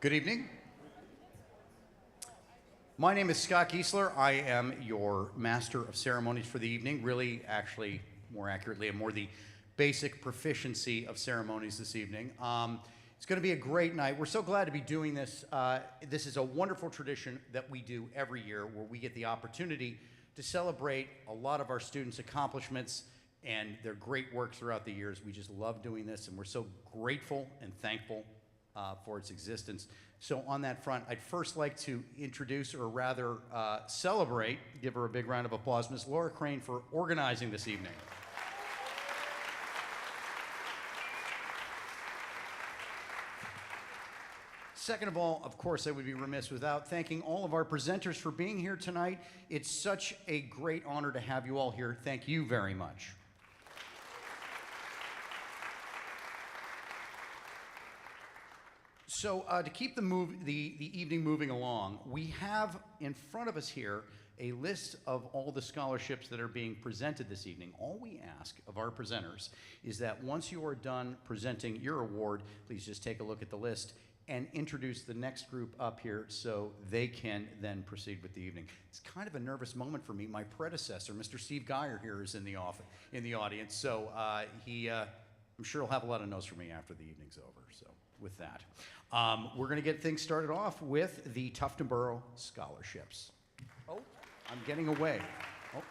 Good evening. My name is Scott Giesler. I am your master of ceremonies for the evening. Really, actually, more accurately, I'm more the basic proficiency of ceremonies this evening. It's going to be a great night. We're so glad to be doing this. This is a wonderful tradition that we do every year where we get the opportunity to celebrate a lot of our students' accomplishments and their great work throughout the years. We just love doing this, and we're so grateful and thankful for its existence. So on that front, I'd first like to introduce, or rather celebrate, give her a big round of applause, Ms. Laura Crane for organizing this evening. Second of all, of course, I would be remiss without thanking all of our presenters for being here tonight. It's such a great honor to have you all here. Thank you very much. So to keep the evening moving along, we have in front of us here a list of all the scholarships that are being presented this evening. All we ask of our presenters is that once you are done presenting your award, please just take a look at the list and introduce the next group up here so they can then proceed with the evening. It's kind of a nervous moment for me. My predecessor, Mr. Steve Geyer, here is in the audience, so I'm sure he'll have a lot of notes for me after the evening's over. So with that, we're going to get things started off with the Tufton Borough Scholarships. Oh, I'm getting away. Oh.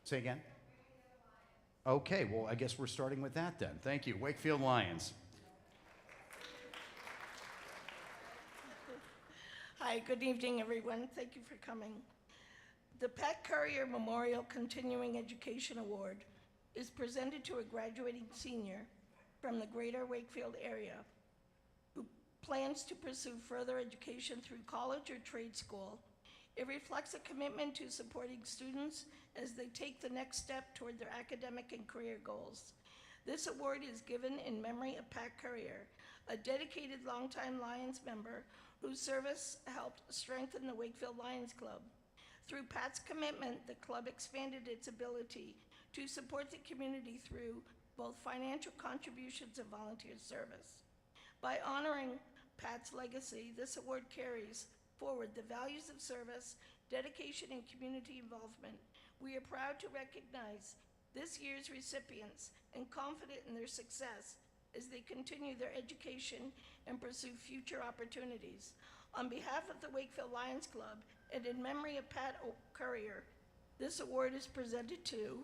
Say again? Okay, well, I guess we're starting with that then. Thank you. Wakefield Lions. Hi, good evening, everyone. Thank you for coming. The Pat Currier Memorial Continuing Education Award is presented to a graduating senior from the greater Wakefield area who plans to pursue further education through college or trade school. It reflects a commitment to supporting students as they take the next step toward their academic and career goals. This award is given in memory of Pat Currier, a dedicated longtime Lions member whose service helped strengthen the Wakefield Lions Club. Through Pat's commitment, the club expanded its ability to support the community through both financial contributions and volunteer service. By honoring Pat's legacy, this award carries forward the values of service, dedication, and community involvement. We are proud to recognize this year's recipients and confident in their success as they continue their education and pursue future opportunities. On behalf of the Wakefield Lions Club and in memory of Pat Currier, this award is presented to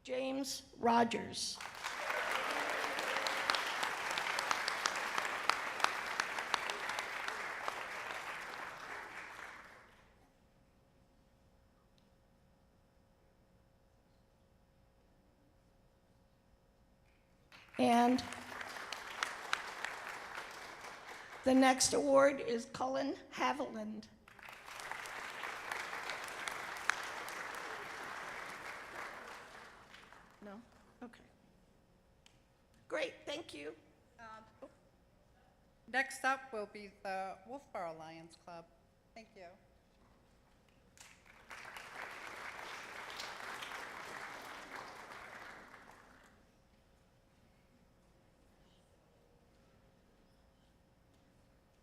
James Rogers. And the next award is Cullen Haviland. No? Okay. Great, thank you. Next up will be the Wolfboro Lions Club. Thank you.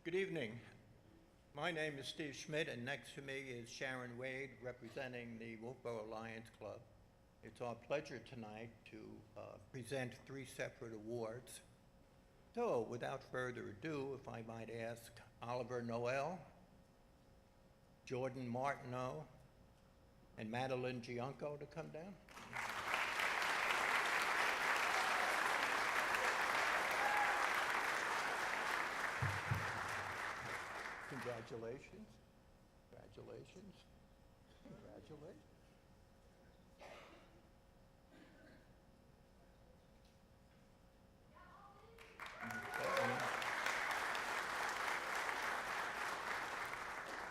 Good evening. My name is Steve Schmidt, and next to me is Sharon Wade, representing the Wolfboro Lions Club. It's our pleasure tonight to present 3 separate awards. So, without further ado, if I might ask Oliver Noel, Jordan Martineau, and Madeline Gianco to come down. Congratulations. Congratulations. Congratulations.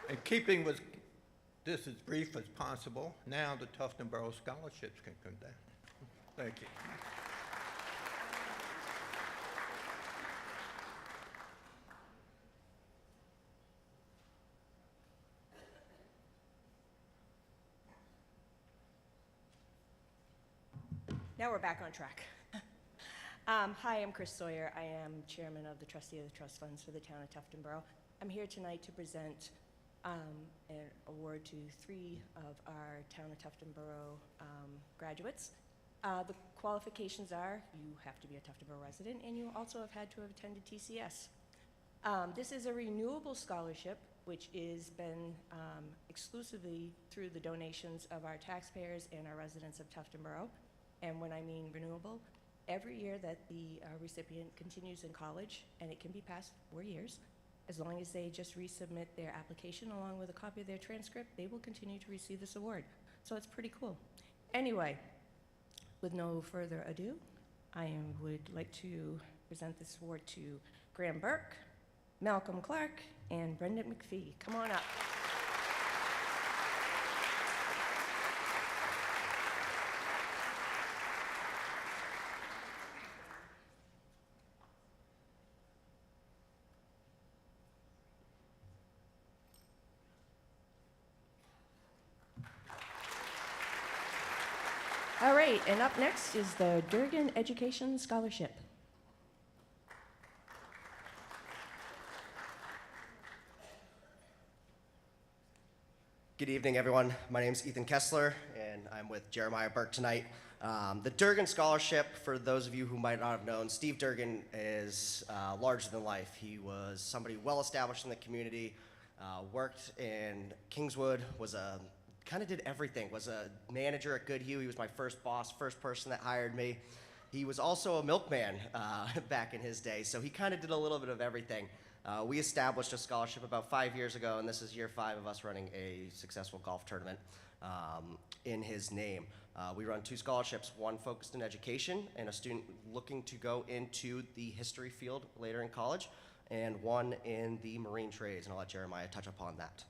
In keeping with this as brief as possible, now the Tufton Borough Scholarships can come down. Thank you. Now we're back on track. Hi, I'm Chris Sawyer. I am chairman of the trustee of the trust funds for the town of Tufton Borough. I'm here tonight to present an award to 3 of our town of Tufton Borough graduates. The qualifications are you have to be a Tufton Borough resident and you also have had to have attended TCS. This is a renewable scholarship which is been exclusively through the donations of our taxpayers and our residents of Tufton Borough. And when I mean renewable, every year that the recipient continues in college, and it can be past 4 years, as long as they just resubmit their application along with a copy of their transcript, they will continue to receive this award. So it's pretty cool. Anyway, with no further ado, I would like to present this award to Graham Burke, Malcolm Clark, and Brendan McPhee. Come on up. All right, and up next is the Durgan Education Scholarship. Good evening, everyone. My name is Ethan Kessler, and I'm with Jeremiah Burke tonight. The Durgan Scholarship, for those of you who might not have known, Steve Durgan is larger than life. He was somebody well established in the community, worked in Kingswood, kind of did everything, was a manager at Goodhue. He was my first boss, first person that hired me. He was also a milkman back in his day, so he kind of did a little bit of everything. We established a scholarship about 5 years ago, and this is year 5 of us running a successful golf tournament in his name. We run 2 scholarships, one focused in education and a student looking to go into the history field later in college, and one in the marine trades, and I'll let Jeremiah touch upon that.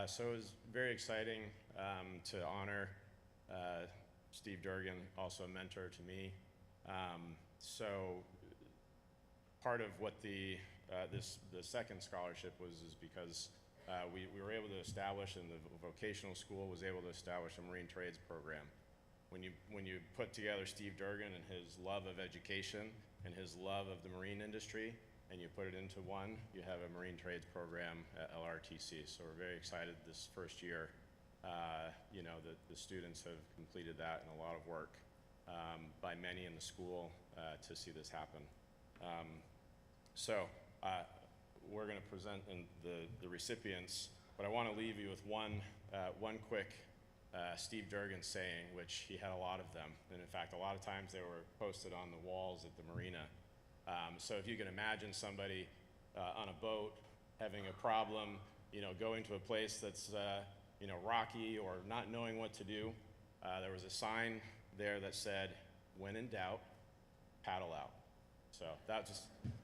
So it was very exciting to honor Steve Durgan, also a mentor to me. So part of what the second scholarship is because we were able to establish, and the vocational school was able to establish a marine trades program. When you put together Steve Durgan and his love of education and his love of the marine industry, and you put it into one, you have a marine trades program at LRTC. So we're very excited this first year. The students have completed that, and a lot of work by many in the school to see this happen. We're going to present the recipients, but I want to leave you with one quick Steve Durgan saying, which he had a lot of them, and in fact, a lot of times they were posted on the walls at the marina. So if you can imagine somebody on a boat having a problem, going to a place that's rocky or not knowing what to do, there was a sign there that said, "When in doubt, paddle out." So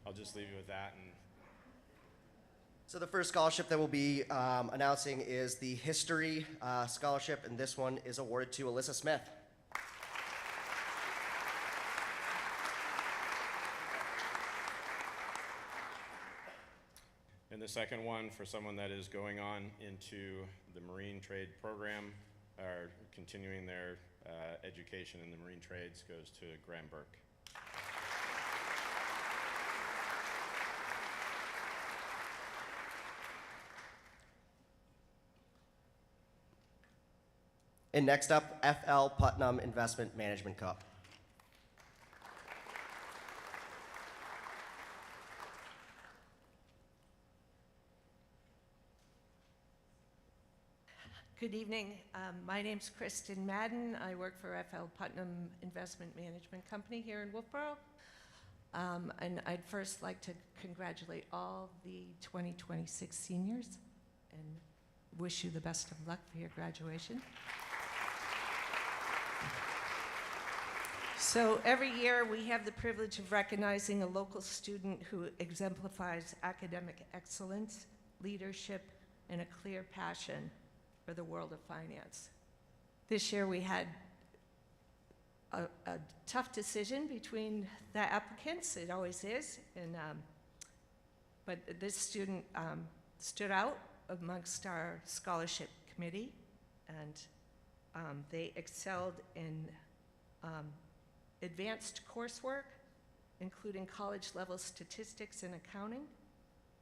I'll just leave you with that. And So the first scholarship that we'll be announcing is the History Scholarship, and this one is awarded to Alyssa Smith. And the second one, for someone that is going on into the marine trade program or continuing their education in the marine trades, goes to Graham Burke. And next up, F.L. Putnam Investment Management Co. Good evening. My name's Kristen Madden. I work for F.L. Putnam Investment Management Company here in Wolfboro. And I'd first like to congratulate all the 2026 seniors and wish you the best of luck for your graduation. So every year we have the privilege of recognizing a local student who exemplifies academic excellence, leadership, and a clear passion for the world of finance. This year we had a tough decision between the applicants. It always is, but this student stood out amongst our scholarship committee, and they excelled in advanced coursework, including college-level statistics and accounting,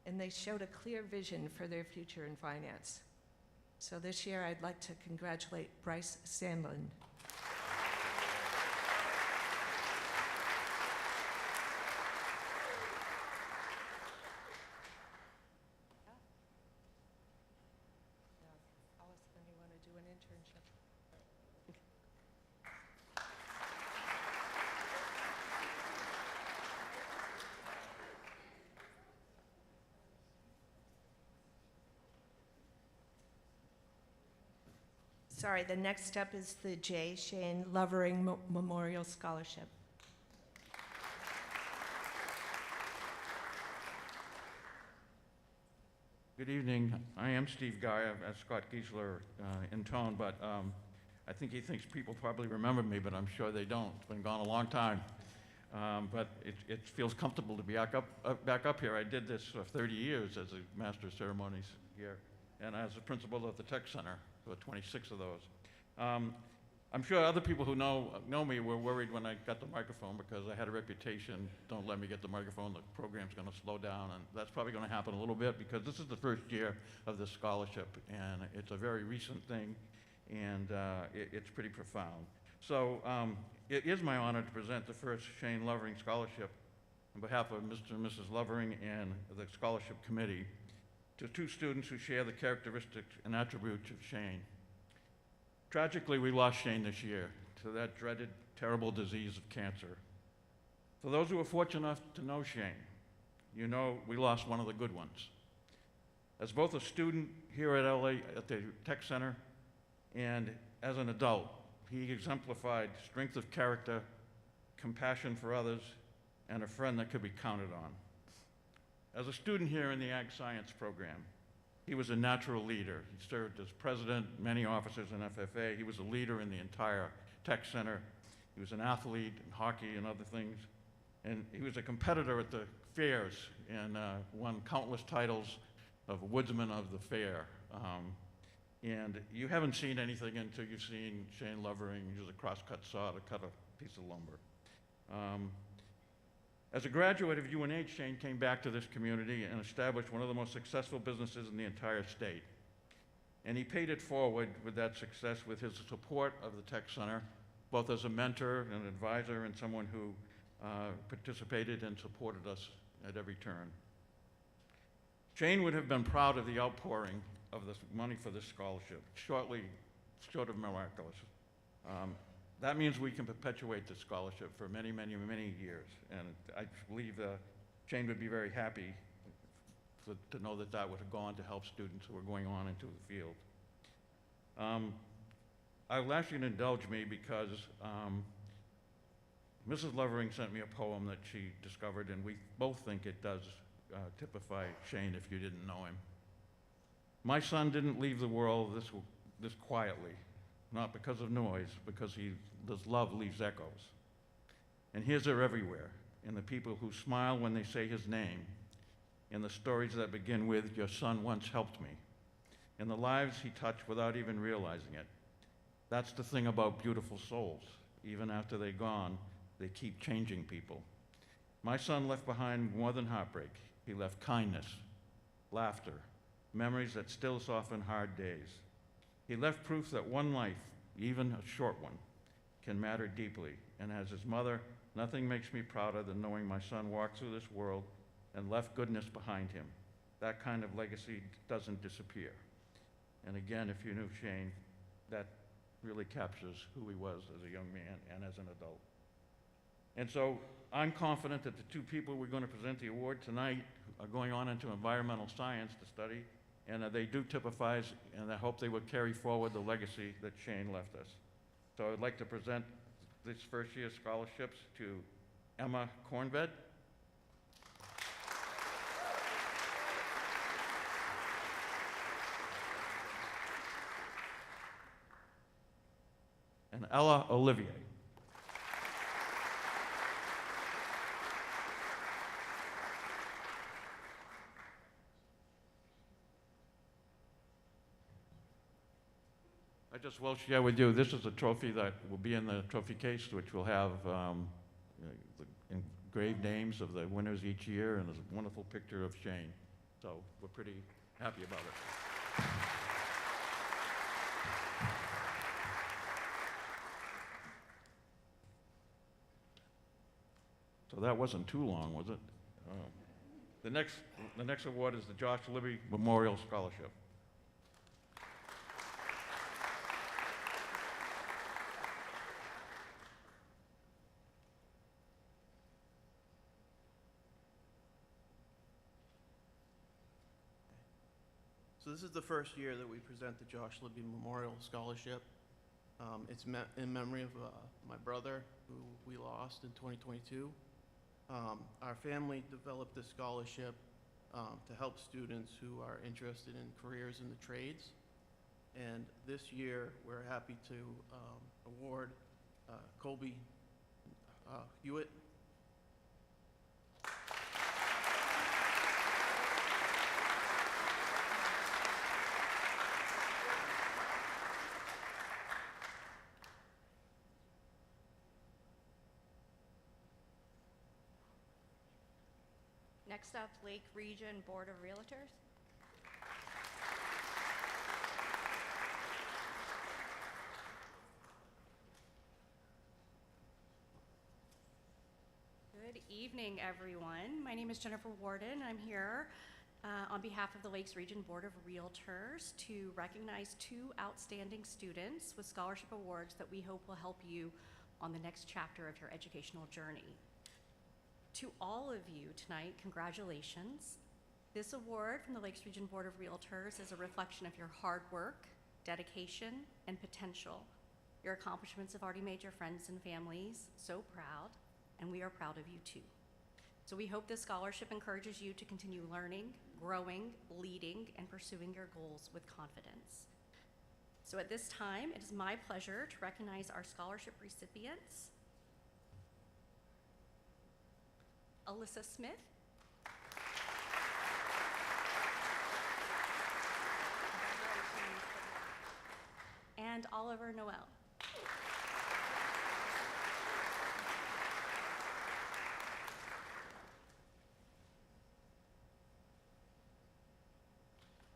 and they showed a clear vision for their future in finance. So this year, I'd like to congratulate Bryce Sandlin. Allison, you want to do an internship? Sorry, the next step is the J. Shane Lovering Memorial Scholarship. Good evening. I am Steve Guy. I've Scott Giesler in tone, but I think he thinks people probably remember me, but I'm sure they don't. It's been gone a long time. But it feels comfortable to be back up here. I did this for 30 years as a Master of Ceremonies here, and as a principal of the Tech Center for 26 of those. I'm sure other people who know me were worried when I got the microphone because I had a reputation, don't let me get the microphone, the program's gonna slow down, and that's probably gonna happen a little bit because this is the first year of this scholarship, and it's a very recent thing, and it's pretty profound. So it is my honor to present the first Shane Lovering Scholarship on behalf of Mr. and Mrs. Lovering and the Scholarship Committee to two students who share the characteristics and attributes of Shane. Tragically, we lost Shane this year to that dreaded, terrible disease of cancer. For those who were fortunate enough to know Shane, you know we lost one of the good ones. As both a student here at LA at the Tech Center and as an adult, he exemplified strength of character, compassion for others, and a friend that could be counted on. As a student here in the Ag Science program, he was a natural leader. He served as president, many officers in FFA. He was a leader in the entire Tech Center. He was an athlete in hockey and other things. And he was a competitor at the fairs and won countless titles of Woodsman of the Fair. And you haven't seen anything until you've seen Shane Lovering use a crosscut saw to cut a piece of lumber. As a graduate of UNH, Shane came back to this community and established one of the most successful businesses in the entire state. And he paid it forward with that success with his support of the Tech Center, both as a mentor and advisor and someone who participated and supported us at every turn. Shane would have been proud of the outpouring of this money for this scholarship, short of miraculous. That means we can perpetuate this scholarship for many, many, many years. And I believe Shane would be very happy to know that that would have gone to help students who are going on into the field. I will ask you to indulge me because Mrs. Lovering sent me a poem that she discovered, and we both think it does typify Shane if you didn't know him. My son didn't leave the world this quietly, not because of noise, because his love leaves echoes. And his are everywhere, in the people who smile when they say his name, in the stories that begin with, "Your son once helped me," in the lives he touched without even realizing it. That's the thing about beautiful souls. Even after they're gone, they keep changing people. My son left behind more than heartbreak. He left kindness, laughter, memories that still soften hard days. He left proof that one life, even a short one, can matter deeply. And as his mother, nothing makes me prouder than knowing my son walked through this world and left goodness behind him. That kind of legacy doesn't disappear. And again, if you knew Shane, that really captures who he was as a young man and as an adult. And so I'm confident that the two people we're going to present the award tonight are going on into environmental science to study, and they do typify, and I hope they will carry forward the legacy that Shane left us. So I'd like to present this first year scholarships to Emma Kornved, and Ella Olivier. I just will share with you, this is a trophy that will be in the trophy case, which will have the engraved names of the winners each year, and there's a wonderful picture of Shane. So we're pretty happy about it. So that wasn't too long, was it? The next award is the Josh Libby Memorial Scholarship. So this is the first year that we present the Josh Libby Memorial Scholarship. It's in memory of my brother, who we lost in 2022. Our family developed this scholarship to help students who are interested in careers in the trades. And this year, we're happy to award Colby Hewitt. Next up, Lake Region Board of Realtors. Good evening, everyone. My name is Jennifer Warden. I'm here on behalf of the Lakes Region Board of Realtors to recognize 2 outstanding students with scholarship awards that we hope will help you on the next chapter of your educational journey. To all of you tonight, congratulations. This award from the Lakes Region Board of Realtors is a reflection of your hard work, dedication, and potential. Your accomplishments have already made your friends and families so proud, and we are proud of you too. So we hope this scholarship encourages you to continue learning, growing, leading, and pursuing your goals with confidence. So at this time, it is my pleasure to recognize our scholarship recipients. Alyssa Smith. And Oliver Noel.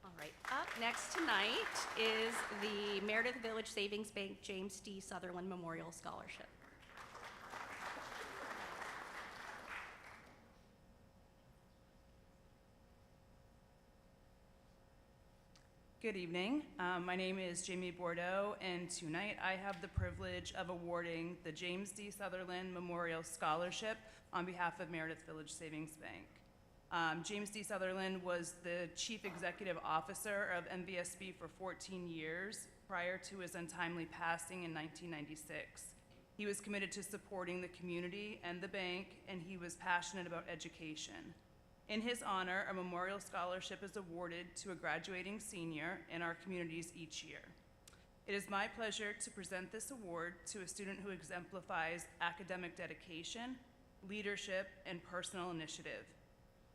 All right, up next tonight is the Meredith Village Savings Bank James D. Sutherland Memorial Scholarship. Good evening. My name is Jamie Bordeaux, and tonight I have the privilege of awarding the James D. Sutherland Memorial Scholarship on behalf of Meredith Village Savings Bank. James D. Sutherland was the Chief Executive Officer of MVSB for 14 years prior to his untimely passing in 1996. He was committed to supporting the community and the bank, and he was passionate about education. In his honor, a memorial scholarship is awarded to a graduating senior in our communities each year. It is my pleasure to present this award to a student who exemplifies academic dedication, leadership, and personal initiative.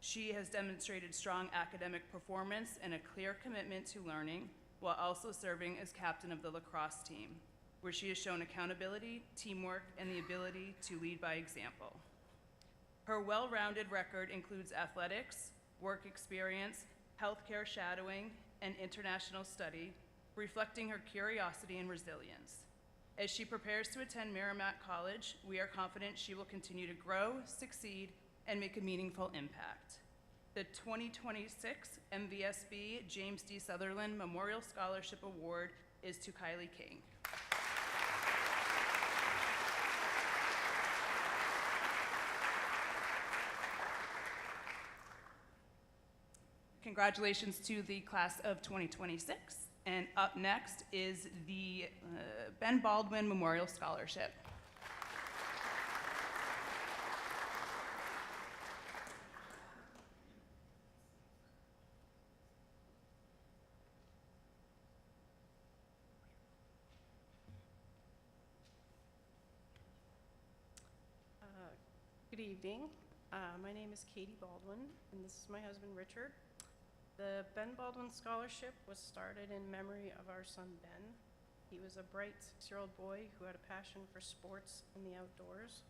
She has demonstrated strong academic performance and a clear commitment to learning, while also serving as captain of the lacrosse team, where she has shown accountability, teamwork, and the ability to lead by example. Her well-rounded record includes athletics, work experience, healthcare shadowing, and international study, reflecting her curiosity and resilience. As she prepares to attend Merrimack College, we are confident she will continue to grow, succeed, and make a meaningful impact. The 2026 MVSB James D. Sutherland Memorial Scholarship Award is to Kylie King. Congratulations to the class of 2026. And up next is the Ben Baldwin Memorial Scholarship. Good evening. My name is Katie Baldwin, and this is my husband, Richard. The Ben Baldwin Scholarship was started in memory of our son, Ben. He was a bright 6-year-old boy who had a passion for sports and the outdoors.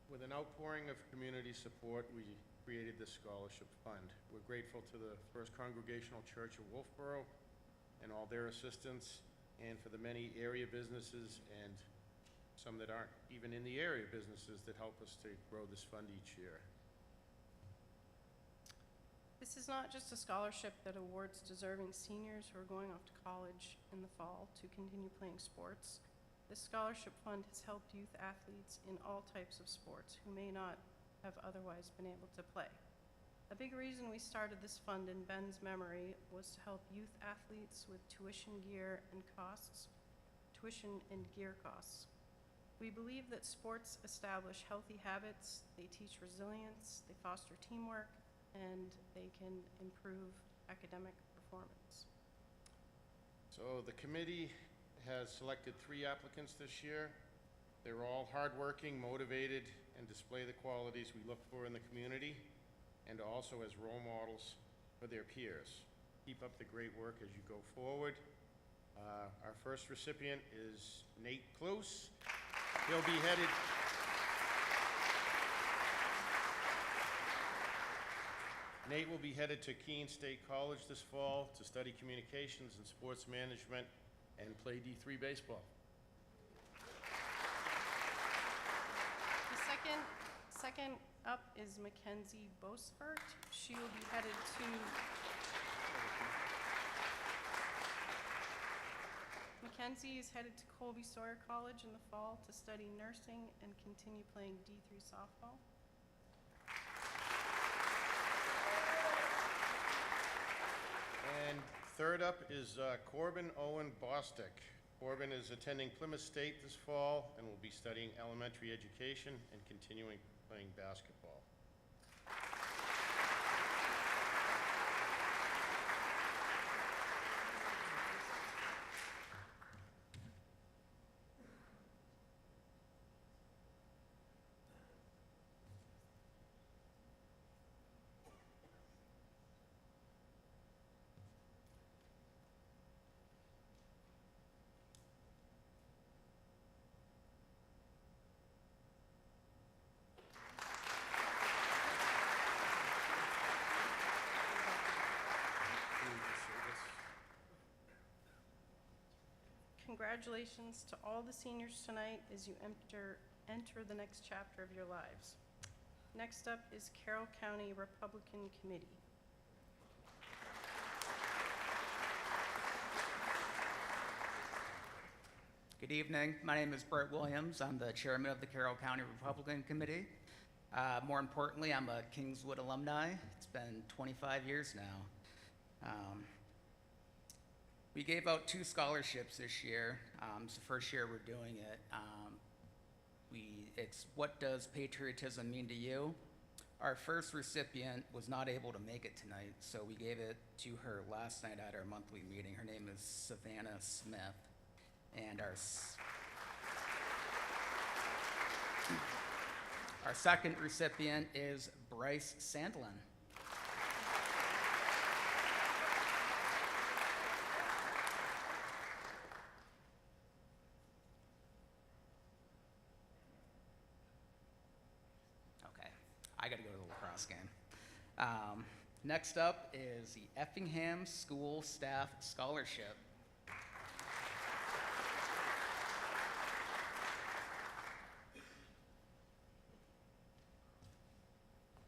With an outpouring of community support, we created this scholarship fund. We're grateful to the First Congregational Church of Wolfboro and all their assistance, and for the many area businesses and some that aren't even in the area businesses that help us to grow this fund each year. This is not just a scholarship that awards deserving seniors who are going off to college in the fall to continue playing sports. This scholarship fund has helped youth athletes in all types of sports who may not have otherwise been able to play. A big reason we started this fund in Ben's memory was to help youth athletes with tuition and gear costs. We believe that sports establish healthy habits, they teach resilience, they foster teamwork, and they can improve academic performance. So the committee has selected 3 applicants this year. They're all hardworking, motivated, and display the qualities we look for in the community, and also as role models for their peers. Keep up the great work as you go forward. Our first recipient is Nate Kloos. He'll be headed Nate will be headed to Keene State College this fall to study communications and sports management and play D3 baseball. The second up is Mackenzie Bosfert. She will be headed to Mackenzie is headed to Colby Sawyer College in the fall to study nursing and continue playing D3 softball. And third up is Corbin Owen Bostick. Corbin is attending Plymouth State this fall and will be studying elementary education and continuing playing basketball. Congratulations to all the seniors tonight as you enter the next chapter of your lives. Next up is Carroll County Republican Committee. Good evening. My name is Bert Williams. I'm the chairman of the Carroll County Republican Committee. More importantly, I'm a Kingswood alumni. It's been 25 years now. We gave out 2 scholarships this year. It's the first year we're doing it. It's what does patriotism mean to you? Our first recipient was not able to make it tonight, so we gave it to her last night at our monthly meeting. Her name is Savannah Smith. And our second recipient is Bryce Sandlin. Okay, I gotta go to the lacrosse game. Next up is the Effingham School Staff Scholarship.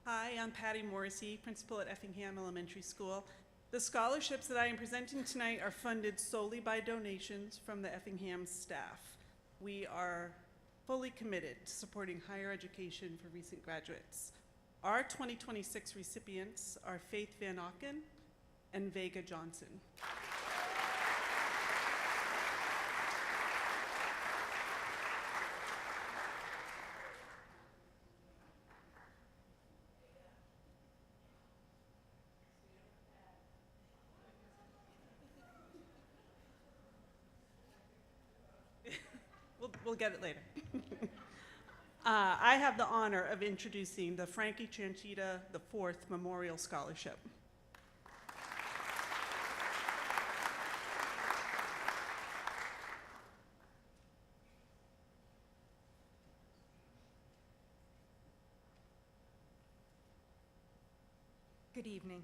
Hi, I'm Patty Morrissey, principal at Effingham Elementary School. The scholarships that I am presenting tonight are funded solely by donations from the Effingham staff. We are fully committed to supporting higher education for recent graduates. Our 2026 recipients are Faith Van Auken and Vega Johnson. We'll get it later. I have the honor of introducing the Frankie Chanchita IV Memorial Scholarship. Good evening.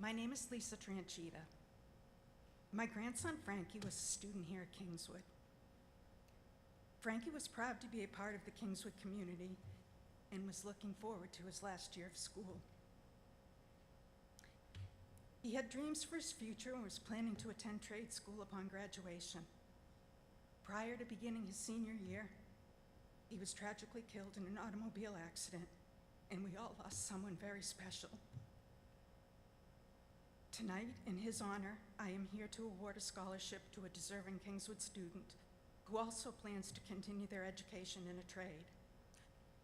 My name is Lisa Tranchita. My grandson Frankie was a student here at Kingswood. Frankie was proud to be a part of the Kingswood community and was looking forward to his last year of school. He had dreams for his future and was planning to attend trade school upon graduation. Prior to beginning his senior year, he was tragically killed in an automobile accident, and we all lost someone very special. Tonight, in his honor, I am here to award a scholarship to a deserving Kingswood student who also plans to continue their education in a trade.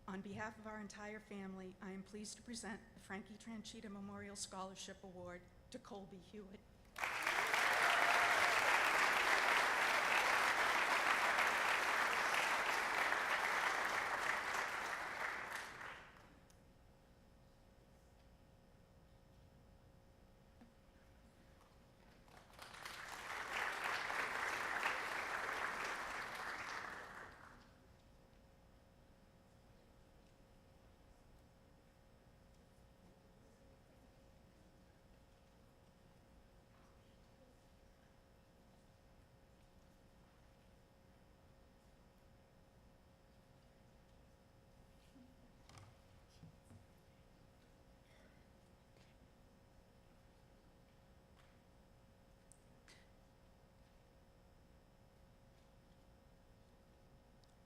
On behalf of our entire family, I am pleased to present the Frankie Tranchita Memorial Scholarship Award to Colby Hewitt.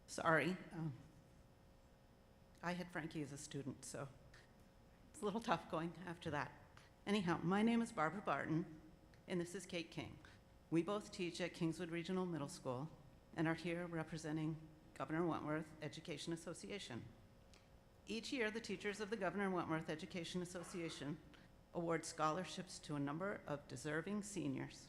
Sorry. I had Frankie as a student, so it's a little tough going after that. Anyhow, my name is Barbara Barton, and this is Kate King. We both teach at Kingswood Regional Middle School and are here representing Governor Wentworth Education Association. Each year, the teachers of the Governor Wentworth Education Association award scholarships to a number of deserving seniors.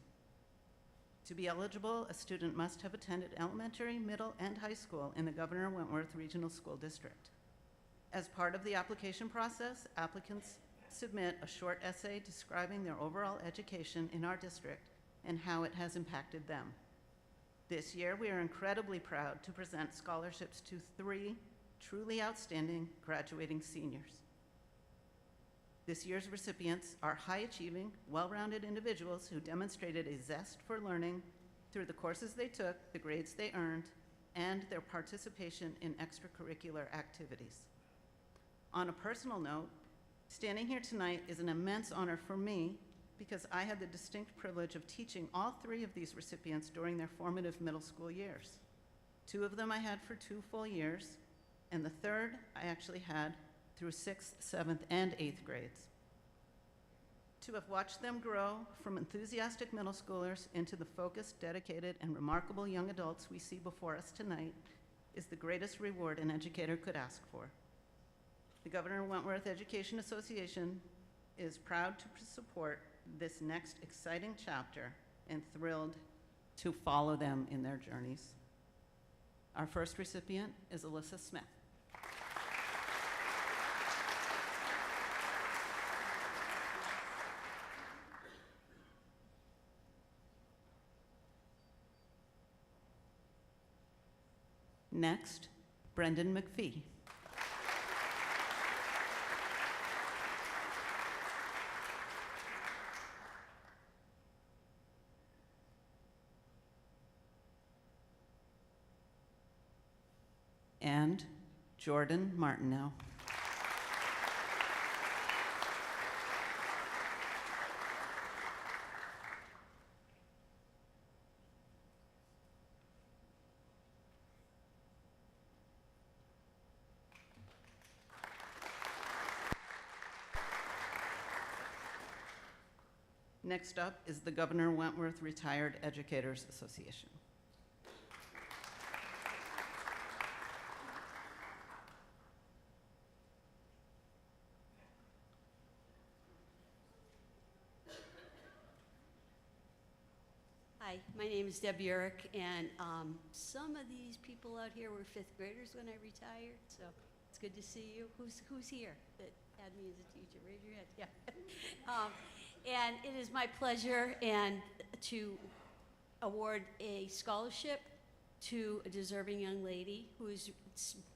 To be eligible, a student must have attended elementary, middle, and high school in the Governor Wentworth Regional School District. As part of the application process, applicants submit a short essay describing their overall education in our district and how it has impacted them. This year, we are incredibly proud to present scholarships to 3 truly outstanding graduating seniors. This year's recipients are high-achieving, well-rounded individuals who demonstrated a zest for learning through the courses they took, the grades they earned, and their participation in extracurricular activities. On a personal note, standing here tonight is an immense honor for me because I had the distinct privilege of teaching all 3 of these recipients during their formative middle school years. 2 of them I had for 2 full years, and the 3rd I actually had through 6th, 7th, and 8th grades. To have watched them grow from enthusiastic middle schoolers into the focused, dedicated, and remarkable young adults we see before us tonight is the greatest reward an educator could ask for. The Governor Wentworth Education Association is proud to support this next exciting chapter and thrilled to follow them in their journeys. Our first recipient is Alyssa Smith. Next, Brendan McPhee. And Jordan Martineau. Next up is the Governor Wentworth Retired Educators Association. Hi, my name is Deb Urick, and some of these people out here were 5th graders when I retired, so it's good to see you. Who's here that had me as a teacher? Raise your hand. Yeah. And it is my pleasure to award a scholarship to a deserving young lady who is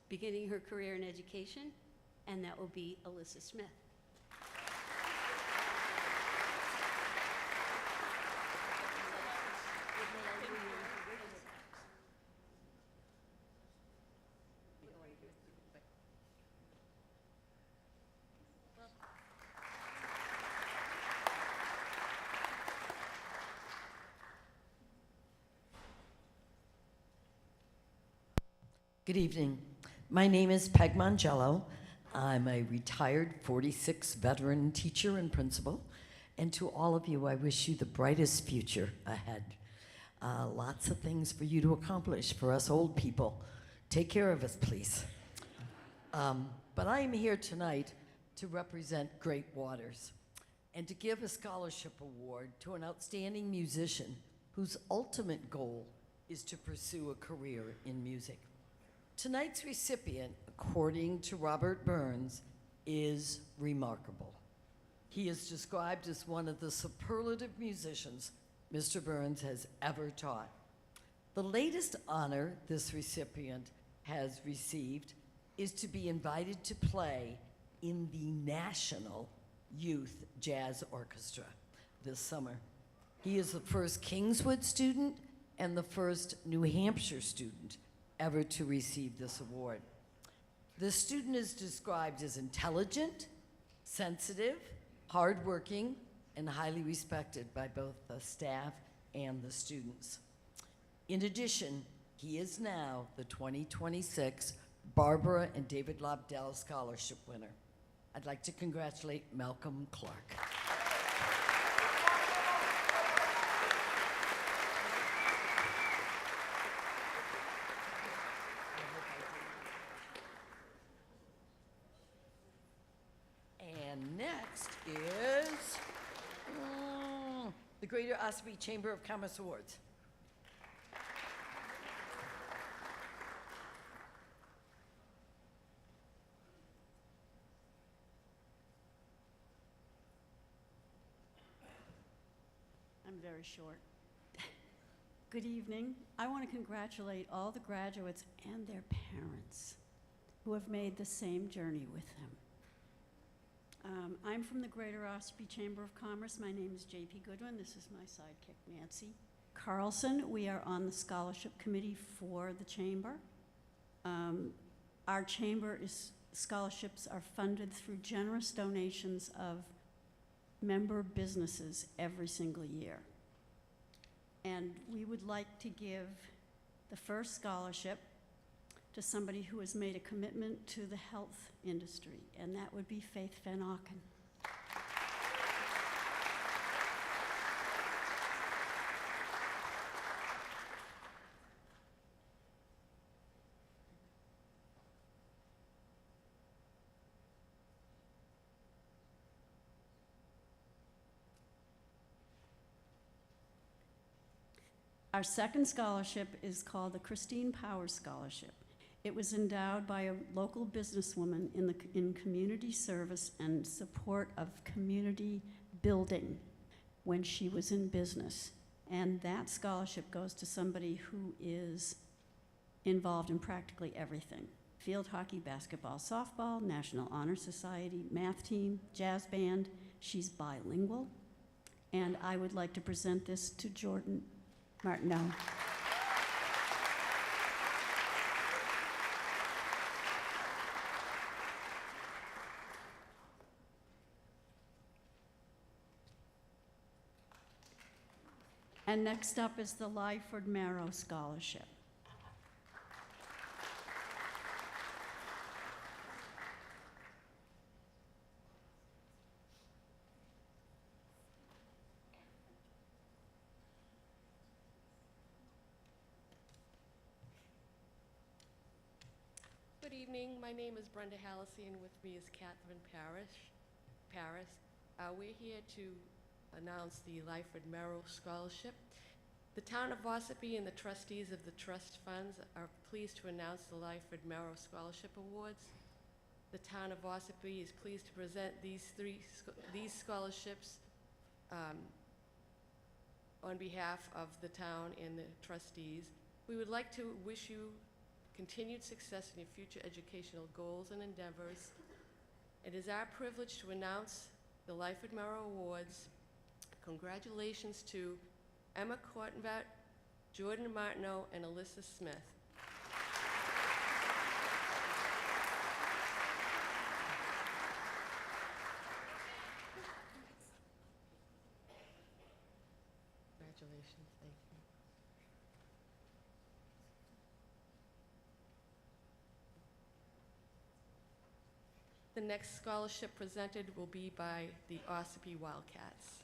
beginning her career in education, and that will be Alyssa Smith. Good evening. My name is Peg Mongello. I'm a retired 46 veteran teacher and principal. And to all of you, I wish you the brightest future ahead. Lots of things for you to accomplish for us old people. Take care of us, please. But I am here tonight to represent Great Waters and to give a scholarship award to an outstanding musician whose ultimate goal is to pursue a career in music. Tonight's recipient, according to Robert Burns, is remarkable. He is described as one of the superlative musicians Mr. Burns has ever taught. The latest honor this recipient has received is to be invited to play in the National Youth Jazz Orchestra this summer. He is the first Kingswood student and the first New Hampshire student ever to receive this award. The student is described as intelligent, sensitive, hardworking, and highly respected by both the staff and the students. In addition, he is now the 2026 Barbara and David Lobdell Scholarship winner. I'd like to congratulate Malcolm Clark. And next is the Greater Ossipee Chamber of Commerce Awards. I'm very short. Good evening. I want to congratulate all the graduates and their parents who have made the same journey with them. I'm from the Greater Ossipee Chamber of Commerce. My name is J.P. Goodwin. This is my sidekick, Nancy Carlson. We are on the scholarship committee for the chamber. Our chamber scholarships are funded through generous donations of member businesses every single year. And we would like to give the first scholarship to somebody who has made a commitment to the health industry, and that would be Faith Van Auken. Our second scholarship is called the Christine Powers Scholarship. It was endowed by a local businesswoman in community service and support of community building when she was in business. And that scholarship goes to somebody who is involved in practically everything: field hockey, basketball, softball, National Honor Society, math team, jazz band. She's bilingual. And I would like to present this to Jordan Martineau. And next up is the Lyford Marrow Scholarship. Good evening. My name is Brenda Hallisey, and with me is Catherine Paris. We're here to announce the Lyford Merrill Scholarship. The town of Ossipee and the trustees of the trust funds are pleased to announce the Lyford Merrill Scholarship Awards. The town of Ossipee is pleased to present these scholarships on behalf of the town and the trustees. We would like to wish you continued success in your future educational goals and endeavors. It is our privilege to announce the Lyford Merrill Awards. Congratulations to Emma Kortenvat, Jordan Martineau, and Alyssa Smith. Congratulations, thank you. The next scholarship presented will be by the Ossipee Wildcats.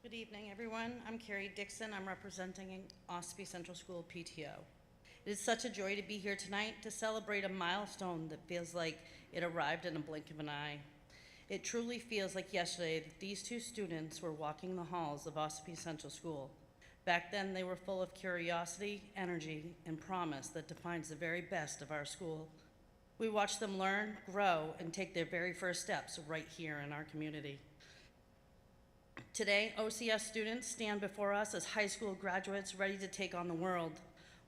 Good evening, everyone. I'm Carrie Dixon. I'm representing Ossipee Central School PTO. It is such a joy to be here tonight to celebrate a milestone that feels like it arrived in a blink of an eye. It truly feels like yesterday that these two students were walking the halls of Ossipee Central School. Back then, they were full of curiosity, energy, and promise that defines the very best of our school. We watched them learn, grow, and take their very first steps right here in our community. Today, OCS students stand before us as high school graduates ready to take on the world.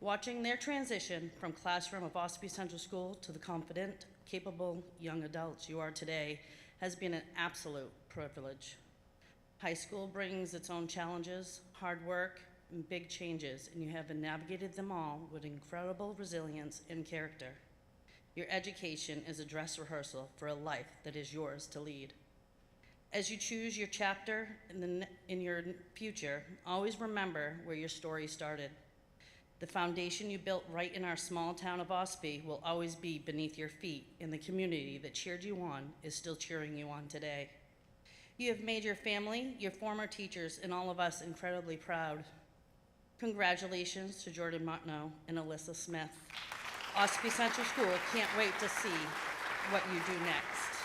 Watching their transition from classroom of Ossipee Central School to the confident, capable young adults you are today has been an absolute privilege. High school brings its own challenges, hard work, and big changes, and you have navigated them all with incredible resilience and character. Your education is a dress rehearsal for a life that is yours to lead. As you choose your chapter in your future, always remember where your story started. The foundation you built right in our small town of Ossipee will always be beneath your feet, and the community that cheered you on is still cheering you on today. You have made your family, your former teachers, and all of us incredibly proud. Congratulations to Jordan Martineau and Alyssa Smith. Ossipee Central School can't wait to see what you do next.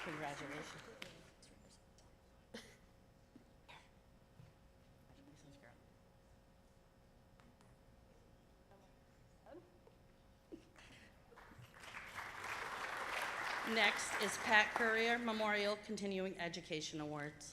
Congratulations. Next is Pat Courier Memorial Continuing Education Awards.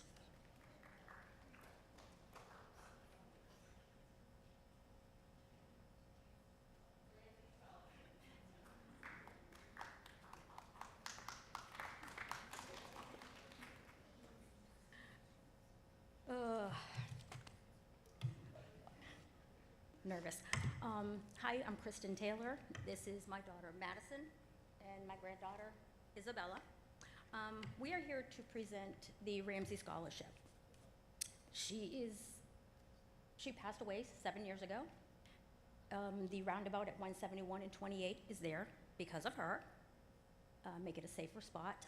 Nervous. Hi, I'm Kristen Taylor. This is my daughter Madison and my granddaughter Isabella. We are here to present the Ramsey Scholarship. She passed away 7 years ago. The roundabout at 171 and 28 is there because of her. Make it a safer spot.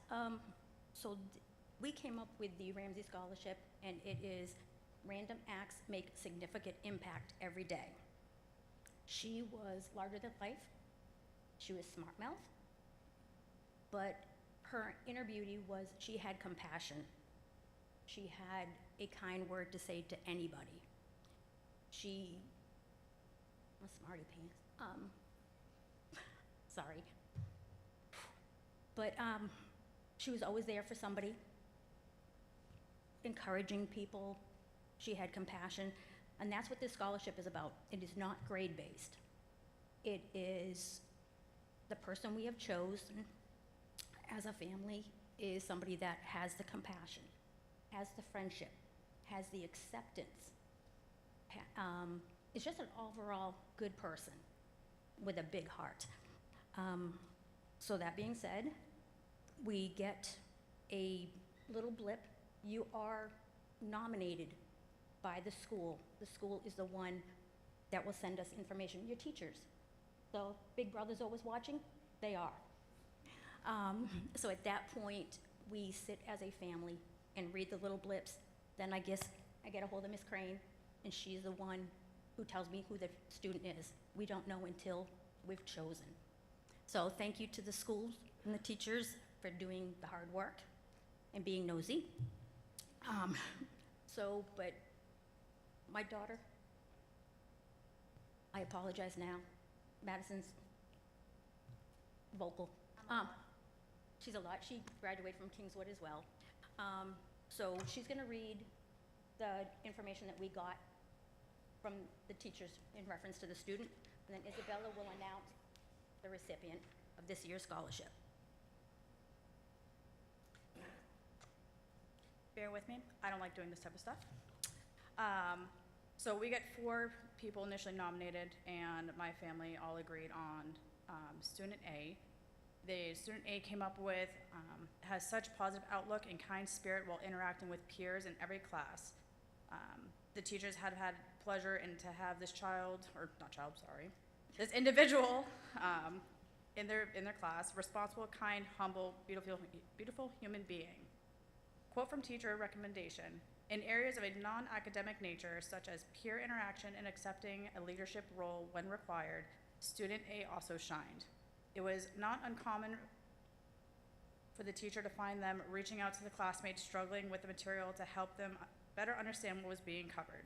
We came up with the Ramsey Scholarship, and it is random acts make significant impact every day. She was larger than life. She was smart-mouthed, but her inner beauty was she had compassion. She had a kind word to say to anybody. I'm a smarty pants. Sorry. But she was always there for somebody, encouraging people. She had compassion, and that's what this scholarship is about. It is not grade-based. It is the person we have chosen as a family is somebody that has the compassion, has the friendship, has the acceptance. It's just an overall good person with a big heart. So that being said, we get a little blip. You are nominated by the school. The school is the one that will send us information. Your teachers. So Big Brother's always watching? They are. So at that point, we sit as a family and read the little blips. Then I guess I get a hold of Miss Crane, and she's the one who tells me who the student is. We don't know until we've chosen. So thank you to the schools and the teachers for doing the hard work and being nosy. But my daughter, I apologize now. Madison's vocal. She's a lot. She graduated from Kingswood as well. So she's going to read the information that we got from the teachers in reference to the student, and then Isabella will announce the recipient of this year's scholarship. Bear with me. I don't like doing this type of stuff. So we got 4 people initially nominated, and my family all agreed on student A. The student A came up with, has such positive outlook and kind spirit while interacting with peers in every class. the teachers have had pleasure in to have this child, or not child, sorry, this individual in their class, responsible, kind, humble, beautiful human being. Quote from teacher recommendation: in areas of a non-academic nature, such as peer interaction and accepting a leadership role when required, student A also shined. It was not uncommon for the teacher to find them reaching out to the classmates struggling with the material to help them better understand what was being covered.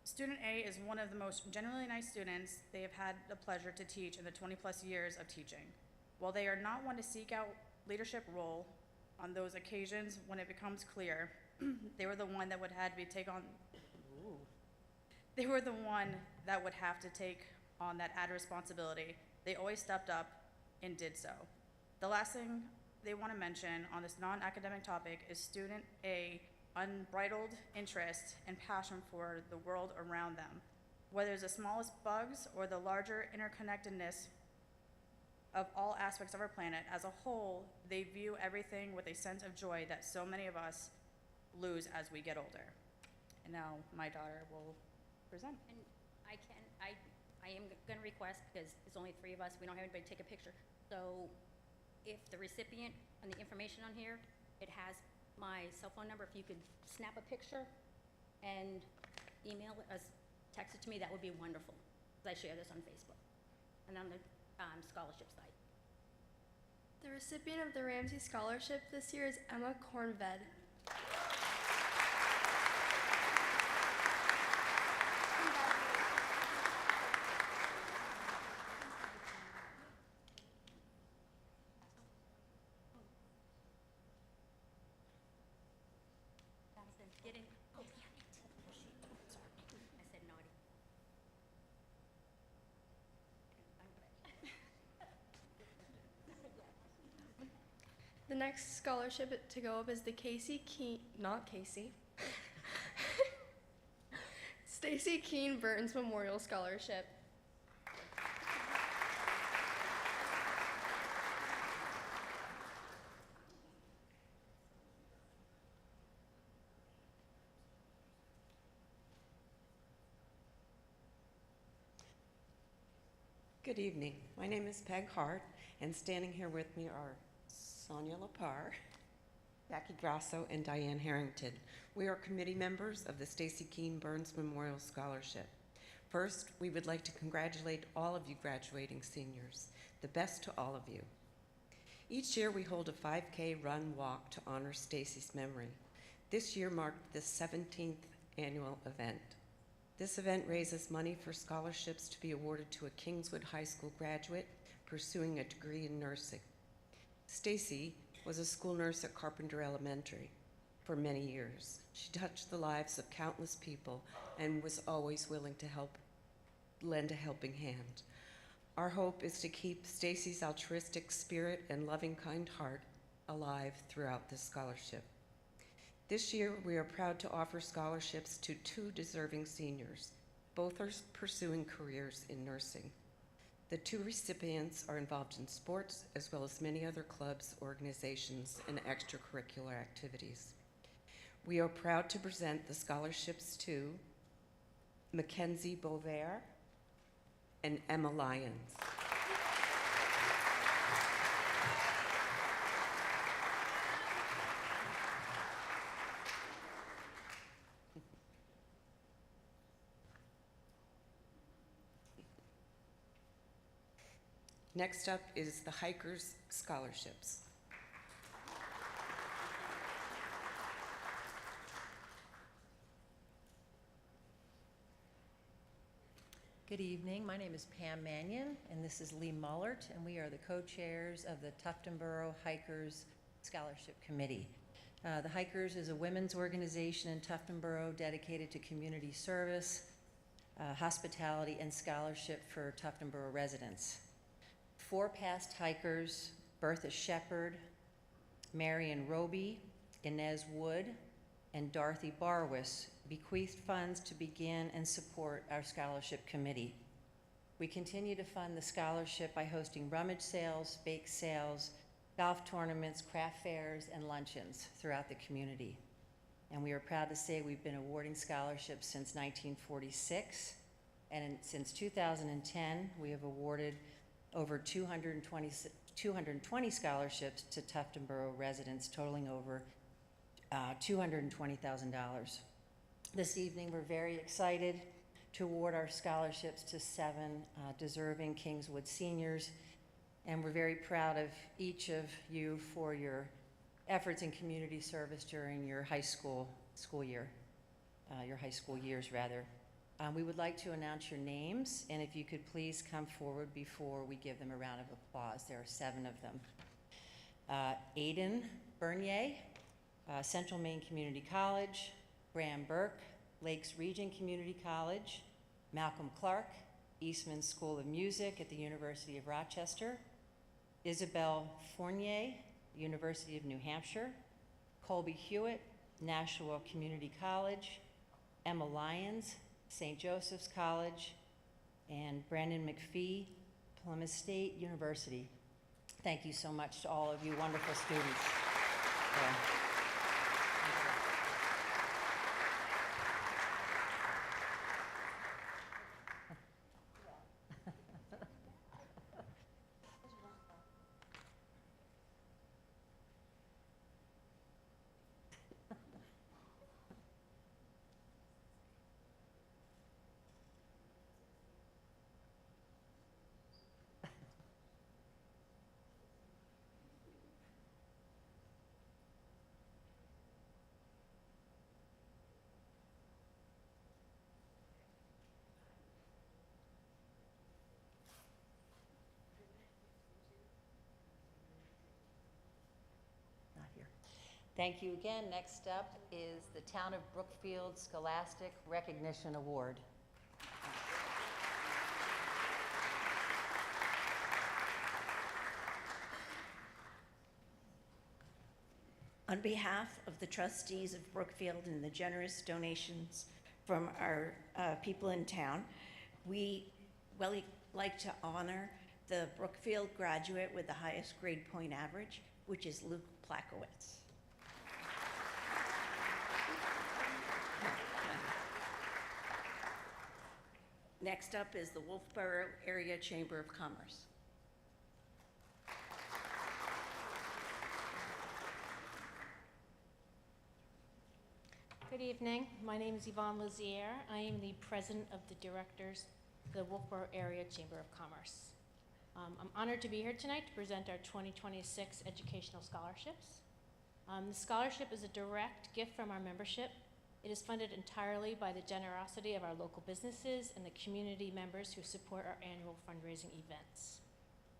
Student A is one of the most genuinely nice students they have had the pleasure to teach in the 20+ years of teaching. While they are not one to seek out leadership role, on those occasions when it becomes clear they were the one that would have to take on that added responsibility, they always stepped up and did so. The last thing they want to mention on this non-academic topic is student A unbridled interest and passion for the world around them. Whether it's the smallest bugs or the larger interconnectedness of all aspects of our planet as a whole, they view everything with a sense of joy that so many of us lose as we get older. And now my daughter will present. And I am gonna request, because there's only 3 of us, we don't have anybody take a picture. So if the recipient and the information on here, it has my cell phone number, if you could snap a picture and email it, text it to me, that would be wonderful. Because I share this on Facebook and on the scholarship site. The recipient of the Ramsey Scholarship this year is Emma Kornved. Get in. Oh, yeah. Sorry. I said naughty. The next scholarship to go up is the Stacy Keene Burns Memorial Scholarship. Good evening. My name is Peg Hart, and standing here with me are Sonia Lepar, Jackie Grasso, and Diane Harrington. We are committee members of the Stacy Keene Burns Memorial Scholarship. First, we would like to congratulate all of you graduating seniors. The best to all of you. Each year we hold a 5K run walk to honor Stacy's memory. This year marked the 17th annual event. This event raises money for scholarships to be awarded to a Kingswood High School graduate pursuing a degree in nursing. Stacy was a school nurse at Carpenter Elementary for many years. She touched the lives of countless people and was always willing to lend a helping hand. Our hope is to keep Stacy's altruistic spirit and loving, kind heart alive throughout this scholarship. This year, we are proud to offer scholarships to 2 deserving seniors. Both are pursuing careers in nursing. The 2 recipients are involved in sports, as well as many other clubs, organizations, and extracurricular activities. We are proud to present the scholarships to Mackenzie Bovair and Emma Lyons. Next up is the Hikers Scholarships. Good evening. My name is Pam Mannion, and this is Lee Mullert, and we are the co-chairs of the Tuftonboro Hikers Scholarship Committee. The Hikers is a women's organization in Tuftonboro dedicated to community service, hospitality, and scholarship for Tuftonboro residents. 4 past hikers, Bertha Shepard, Marion Roby, Inez Wood, and Dorothy Barwis, bequeathed funds to begin and support our scholarship committee. We continue to fund the scholarship by hosting rummage sales, bake sales, golf tournaments, craft fairs, and luncheons throughout the community. and we are proud to say we've been awarding scholarships since 1946. And since 2010, we have awarded over 220 scholarships to Tufton Borough residents, totaling over $220,000. This evening, we're very excited to award our scholarships to 7 deserving Kingswood seniors, and we're very proud of each of you for your efforts in community service during your high school years, rather. We would like to announce your names, and if you could please come forward before we give them a round of applause. There are 7 of them. Aiden Bernier, Central Maine Community College. Graham Burke, Lakes Region Community College. Malcolm Clark, Eastman School of Music at the University of Rochester. Isabel Fournier, University of New Hampshire. Colby Hewitt, Nashua Community College. Emma Lyons, St. Joseph's College, and Brandon McPhee, Plymouth State University. Thank you so much to all of you wonderful students. Thank you again. Next up is the Town of Brookfield Scholastic Recognition Award. On behalf of the trustees of Brookfield and the generous donations from our people in town, we like to honor the Brookfield graduate with the highest grade point average, which is Luke Plakowitz. Next up is the Wolfboro Area Chamber of Commerce. Good evening. My name is Yvonne Lazier. I am the president of the directors of the Wolfboro Area Chamber of Commerce. I'm honored to be here tonight to present our 2026 educational scholarships. The scholarship is a direct gift from our membership. It is funded entirely by the generosity of our local businesses and the community members who support our annual fundraising events.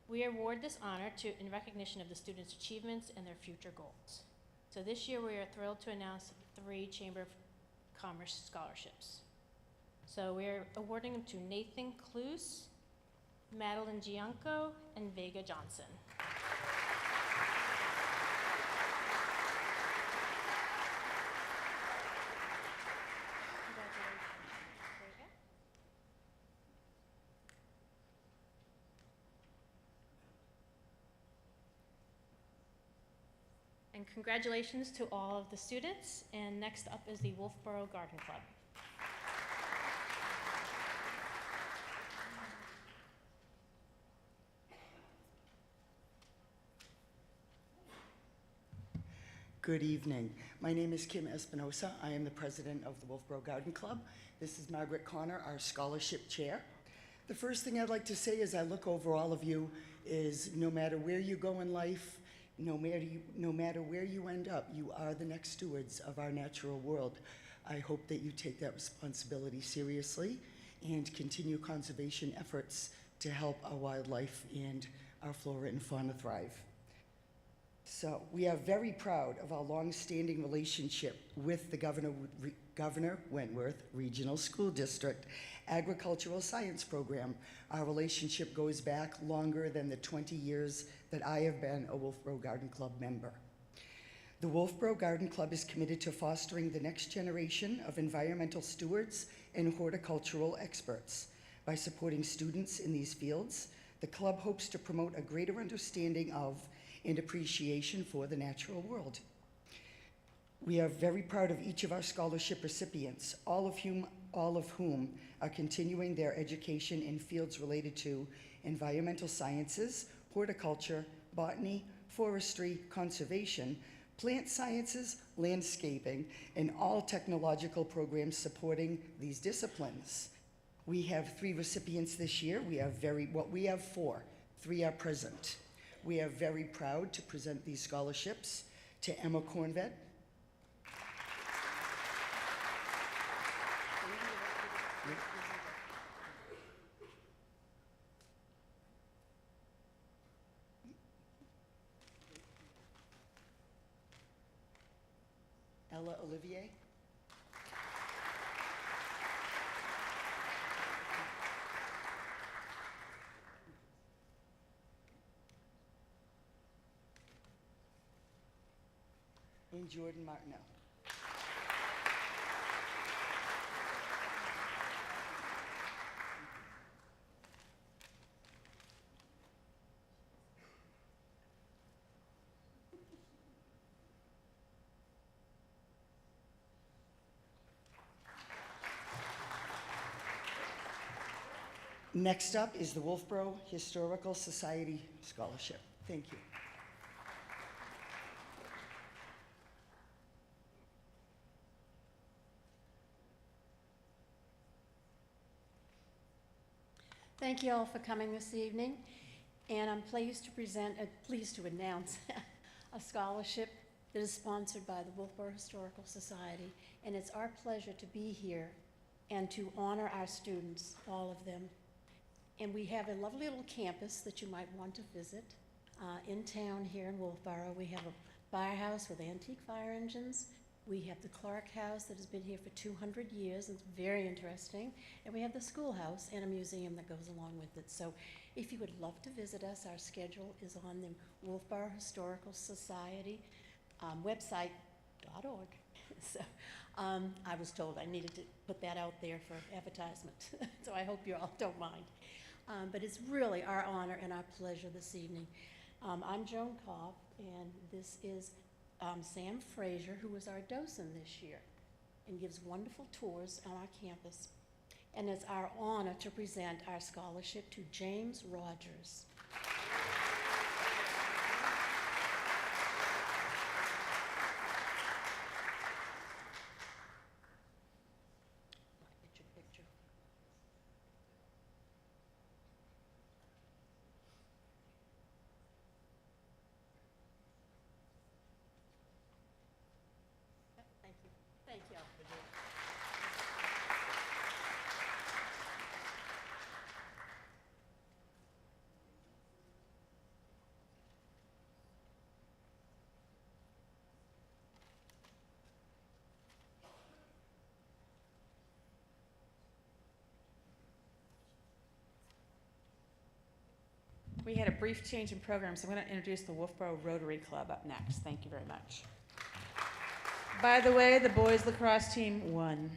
We award this honor in recognition of the students' achievements and their future goals. So this year we are thrilled to announce 3 Chamber of Commerce scholarships. So we're awarding them to Nathan Cluse, Madeline Gianco, and Vega Johnson. And congratulations to all of the students. And next up is the Wolfboro Garden Club. Good evening. My name is Kim Espinosa. I am the president of the Wolfboro Garden Club. This is Margaret Connor, our scholarship chair. The first thing I'd like to say as I look over all of you is no matter where you go in life, no matter where you end up, you are the next stewards of our natural world. I hope that you take that responsibility seriously and continue conservation efforts to help our wildlife and our flora and fauna thrive. So we are very proud of our long-standing relationship with the Governor Wentworth Regional School District Agricultural Science Program. Our relationship goes back longer than the 20 years that I have been a Wolfboro Garden Club member. The Wolfboro Garden Club is committed to fostering the next generation of environmental stewards and horticultural experts. By supporting students in these fields, the club hopes to promote a greater understanding of and appreciation for the natural world. We are very proud of each of our scholarship recipients, all of whom are continuing their education in fields related to environmental sciences, horticulture, botany, forestry, conservation, plant sciences, landscaping, and all technological programs supporting these disciplines. We have 3 recipients this year. We have 4. 3 are present. We are very proud to present these scholarships to Emma Cornvet, Ella Olivier, and Jordan Martineau. Next up is the Wolfboro Historical Society Scholarship. Thank you. Thank you all for coming this evening, and I'm pleased to announce a scholarship that is sponsored by the Wolfboro Historical Society, and it's our pleasure to be here and to honor our students, all of them. And we have a lovely little campus that you might want to visit in town here in Wolfboro. We have a firehouse with antique fire engines. We have the Clark House that has been here for 200 years. It's very interesting. And we have the schoolhouse and a museum that goes along with it. So if you would love to visit us, our schedule is on the Wolfboro Historical Society website.org. So I was told I needed to put that out there for advertisement. So I hope you all don't mind. But it's really our honor and our pleasure this evening. I'm Joan Cobb, and this is Sam Frazier, who was our docent this year and gives wonderful tours on our campus. And it's our honor to present our scholarship to James Rogers. Thank you. We had a brief change in program, so I'm going to introduce the Wolfboro Rotary Club up next. Thank you very much. By the way, the boys lacrosse team won.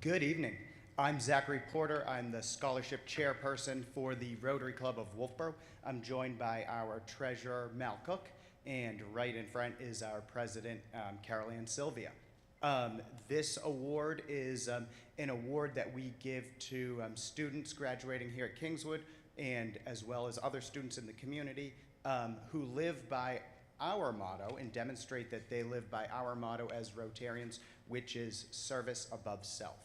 Good evening. I'm Zachary Porter. I'm the scholarship chairperson for the Rotary Club of Wolfboro. I'm joined by our treasurer, Mal Cook, and right in front is our president, Carol Ann Sylvia. This award is an award that we give to students graduating here at Kingswood, and as well as other students in the community who live by our motto and demonstrate that they live by our motto as Rotarians, which is service above self.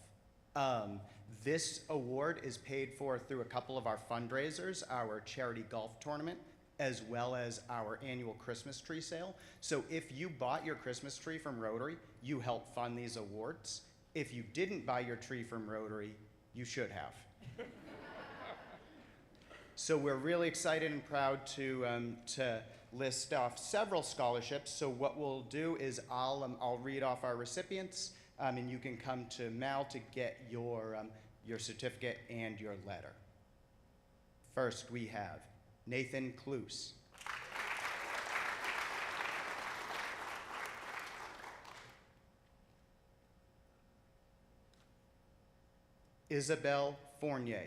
This award is paid for through a couple of our fundraisers, our charity golf tournament, as well as our annual Christmas tree sale. So if you bought your Christmas tree from Rotary, you help fund these awards. If you didn't buy your tree from Rotary, you should have. So we're really excited and proud to list off several scholarships. So what we'll do is I'll read off our recipients, and you can come to Mal to get your certificate and your letter. First, we have Nathan Kloos. Isabel Fournier.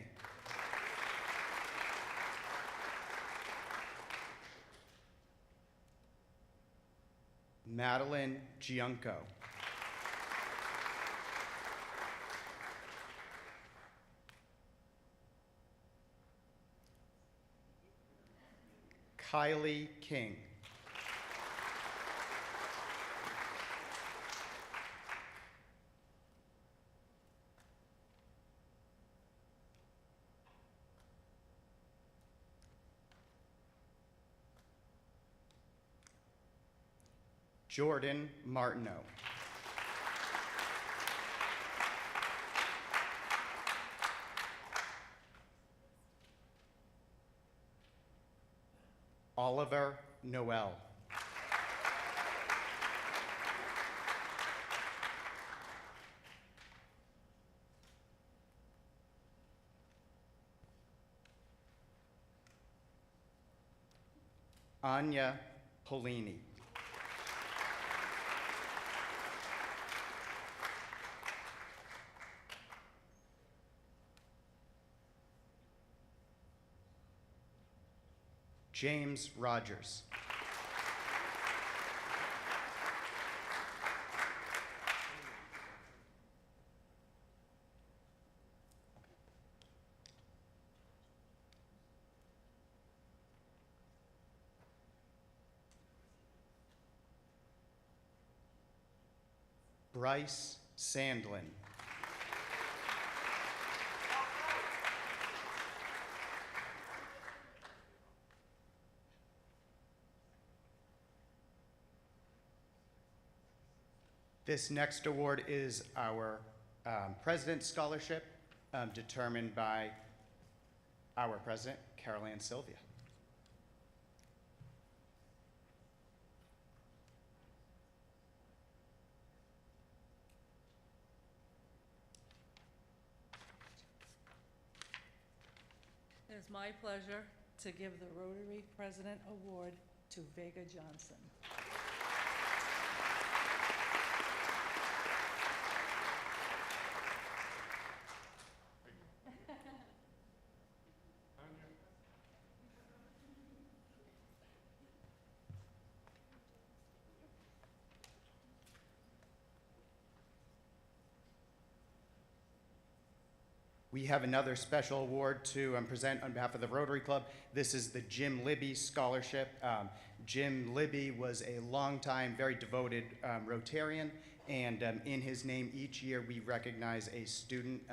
Madeline Giunco. Kylie King. Jordan Martineau. Oliver Noel. Anya Polini. James Rogers. Bryce Sandlin. This next award is our President's Scholarship, determined by our President, Carol Ann Sylvia. It is my pleasure to give the Rotary President Award to Vega Johnson. We have another special award to present on behalf of the Rotary Club. This is the Jim Libby Scholarship. Jim Libby was a longtime, very devoted Rotarian, and in his name each year we recognize a student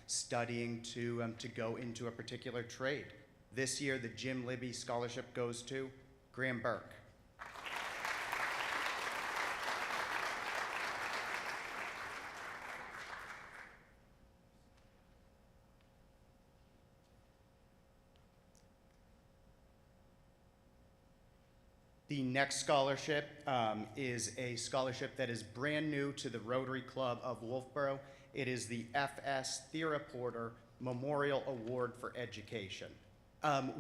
studying to go into a particular trade. This year the Jim Libby Scholarship goes to Graham Burke. The next scholarship is a scholarship that is brand new to the Rotary Club of Wolfboro. It is the F.S. Thera Porter Memorial Award for Education.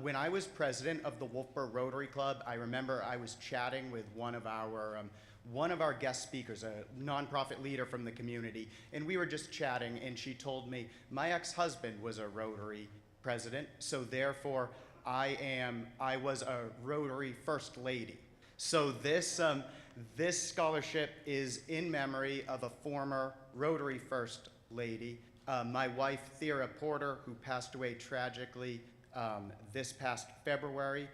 When I was president of the Wolfboro Rotary Club, I remember I was chatting with one of our guest speakers, a nonprofit leader from the community, and we were just chatting, and she told me, my ex-husband was a Rotary president, so therefore I was a Rotary First Lady. So this scholarship is in memory of a former Rotary First Lady, my wife, Thera Porter, who passed away tragically this past February.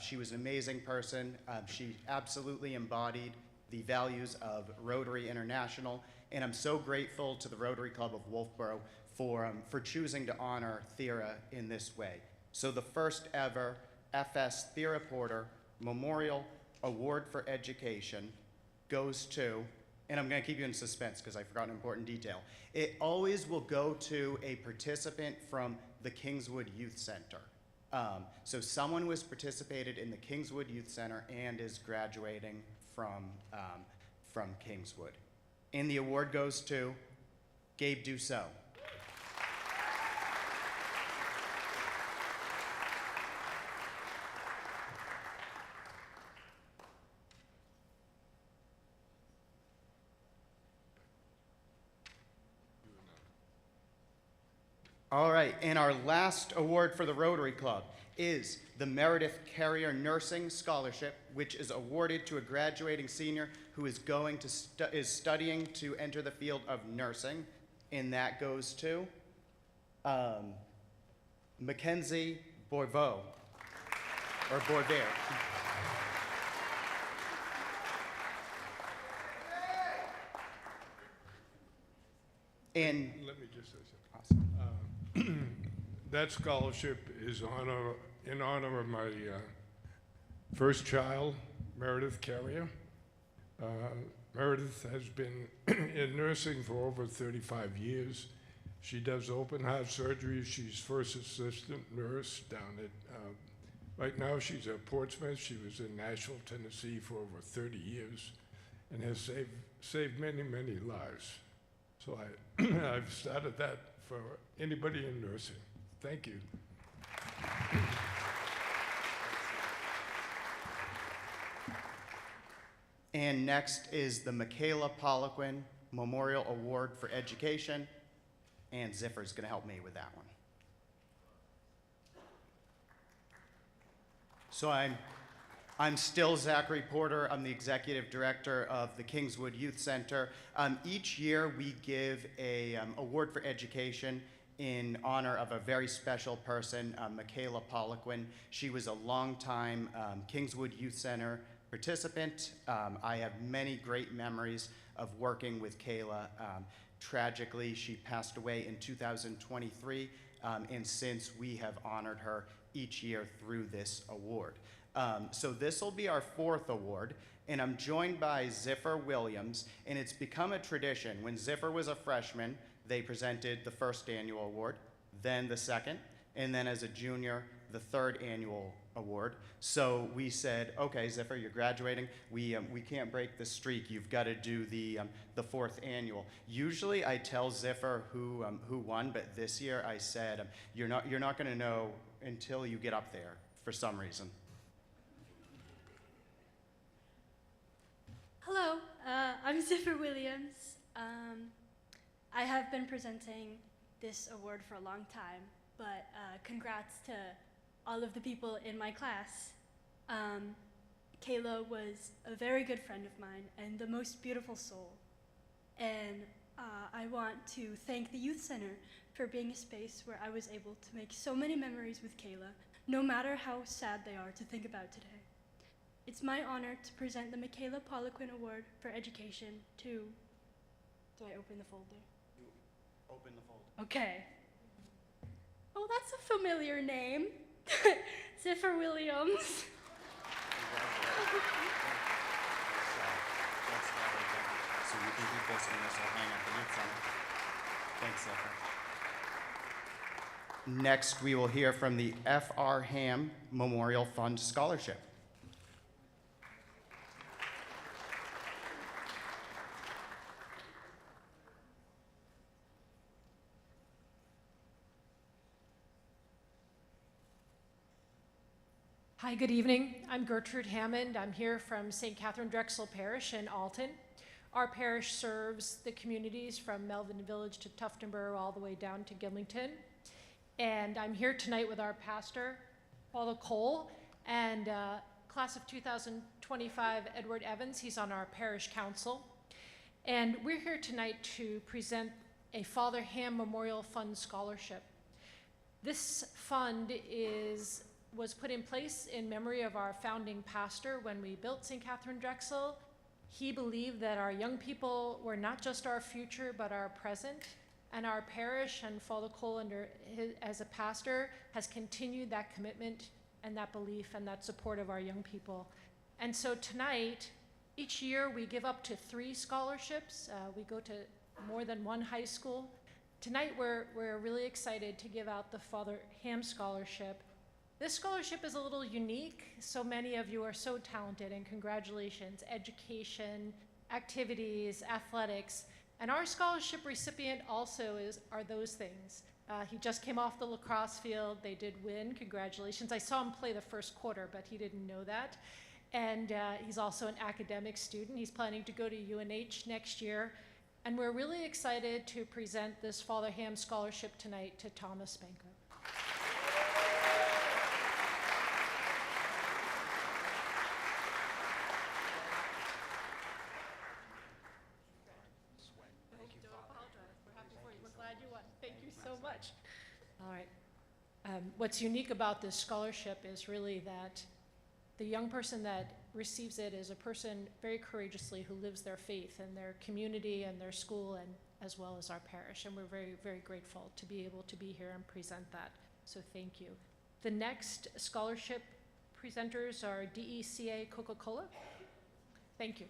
She was an amazing person. She absolutely embodied the values of Rotary International, and I'm so grateful to the Rotary Club of Wolfboro for choosing to honor Thera in this way. So the first ever F.S. Thera Porter Memorial Award for Education goes to, and I'm going to keep you in suspense because I forgot an important detail. It always will go to a participant from the Kingswood Youth Center. So someone who has participated in the Kingswood Youth Center and is graduating from Kingswood. And the award goes to Gabe Dussault. All right, and our last award for the Rotary Club is the Meredith Carrier Nursing Scholarship, which is awarded to a graduating senior who is going to studying to enter the field of nursing, and that goes to Mackenzie Bourveau, or Bourvert. And let me just say something. Awesome. That scholarship is in honor of my first child, Meredith Carrier. Meredith has been in nursing for over 35 years. She does open heart surgery. She's first assistant nurse down at, right now she's at Portsmouth. She was in Nashville, Tennessee for over 30 years and has saved many, many lives. So I've started that for anybody in nursing. Thank you. And next is the Michaela Poliquin Memorial Award for Education, and Ziffer's going to help me with that one. So I'm still Zachary Porter. I'm the executive director of the Kingswood Youth Center. Each year we give a award for education in honor of a very special person, Michaela Poliquin. She was a longtime Kingswood Youth Center participant. I have many great memories of working with Kayla. Tragically, she passed away in 2023, and since we have honored her each year through this award. So this will be our 4th award, and I'm joined by Ziffer Williams, and it's become a tradition. When Ziffer was a freshman, they presented the 1st annual award, then the 2nd, and then as a junior, the 3rd annual award. So we said, okay, Ziffer, you're graduating. We can't break the streak. You've got to do the 4th annual. Usually I tell Ziffer who won, but this year I said, you're not going to know until you get up there for some reason. Hello, I'm Ziffer Williams. I have been presenting this award for a long time, but congrats to all of the people in my class. Kayla was a very good friend of mine and the most beautiful soul. And I want to thank the Youth Center for being a space where I was able to make so many memories with Kayla, no matter how sad they are to think about today. It's my honor to present the Michaela Poliquin Award for Education to, do I open the folder? Open the folder. Okay. Oh, that's a familiar name. Ziffer Williams. So you can keep this one, this will hang at the Youth Center. Thanks, Ziffer. Next, we will hear from the F.R. Ham Memorial Fund Scholarship. Hi, good evening. I'm Gertrude Hammond. I'm here from St. Catherine Drexel Parish in Alton. Our parish serves the communities from Melvin Village to Tuftonboro all the way down to Gilmington. And I'm here tonight with our pastor, Paula Cole, and class of 2025, Edward Evans. He's on our parish council. And we're here tonight to present a Father Ham Memorial Fund Scholarship. This fund was put in place in memory of our founding pastor when we built St. Catherine Drexel. He believed that our young people were not just our future, but our present. And our parish and Father Cole, as a pastor, has continued that commitment and that belief and that support of our young people. And so tonight, each year we give up to 3 scholarships. We go to more than 1 high school. Tonight we're really excited to give out the Father Ham Scholarship. This scholarship is a little unique. So many of you are so talented, and congratulations. Education, activities, athletics, and our scholarship recipient also are those things. He just came off the lacrosse field. They did win. Congratulations. I saw him play the first quarter, but he didn't know that. And he's also an academic student. He's planning to go to UNH next year. And we're really excited to present this Father Ham Scholarship tonight to Thomas Banker. All right. What's unique about this scholarship is really that the young person that receives it is a person very courageously who lives their faith in their community and their school and as well as our parish. And we're very, very grateful to be able to be here and present that. So thank you. The next scholarship presenters are DECA Coca-Cola. Thank you.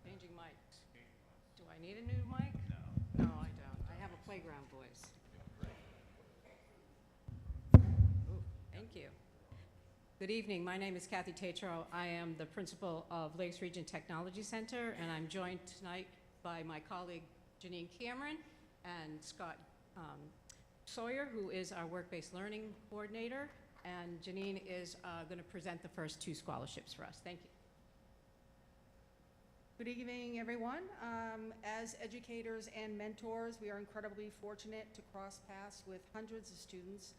Changing mics. Do I need a new mic? No. No, I don't. I have a playground voice. Ooh, thank you. Good evening. My name is Kathy Tatro. I am the principal of Lakes Region Technology Center, and I'm joined tonight by my colleague Janine Cameron and Scott Sawyer, who is our work-based learning coordinator. And Janine is going to present the first two scholarships for us. Thank you. Good evening, everyone. As educators and mentors, we are incredibly fortunate to cross paths with hundreds of students.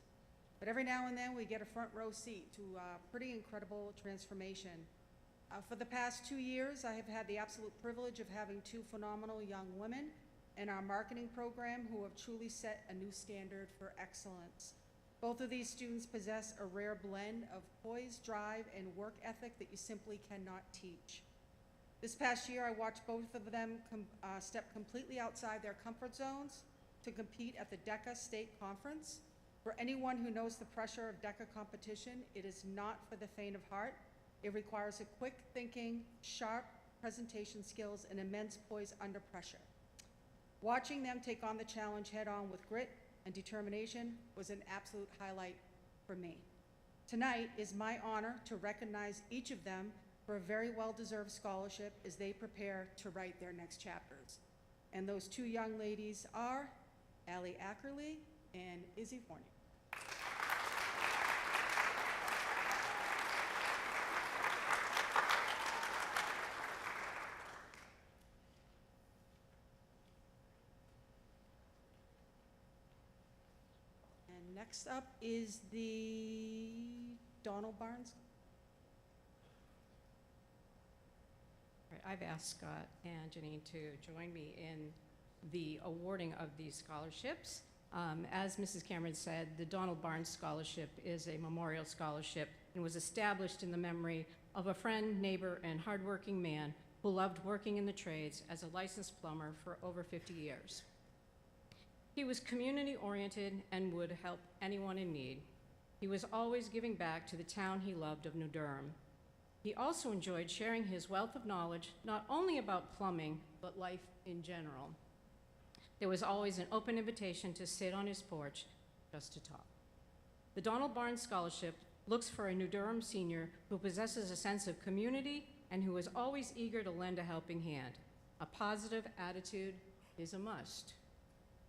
But every now and then we get a front row seat to pretty incredible transformation. For the past 2 years, I have had the absolute privilege of having two phenomenal young women in our marketing program who have truly set a new standard for excellence. Both of these students possess a rare blend of poise, drive, and work ethic that you simply cannot teach. This past year, I watched both of them step completely outside their comfort zones to compete at the DECA State Conference. For anyone who knows the pressure of DECA competition, it is not for the faint of heart. It requires a quick thinking, sharp presentation skills, and immense poise under pressure. Watching them take on the challenge head-on with grit and determination was an absolute highlight for me. Tonight is my honor to recognize each of them for a very well-deserved scholarship as they prepare to write their next chapters. And those two young ladies are Allie Ackerley and Izzy Fournier. And next up is the Donald Barnes. I've asked Scott and Janine to join me in the awarding of these scholarships. As Mrs. Cameron said, the Donald Barnes Scholarship is a memorial scholarship and was established in the memory of a friend, neighbor, and hardworking man who loved working in the trades as a licensed plumber for over 50 years. He was community-oriented and would help anyone in need. He was always giving back to the town he loved of New Durham. He also enjoyed sharing his wealth of knowledge, not only about plumbing, but life in general. There was always an open invitation to sit on his porch just to talk. The Donald Barnes Scholarship looks for a New Durham senior who possesses a sense of community and who is always eager to lend a helping hand. A positive attitude is a must.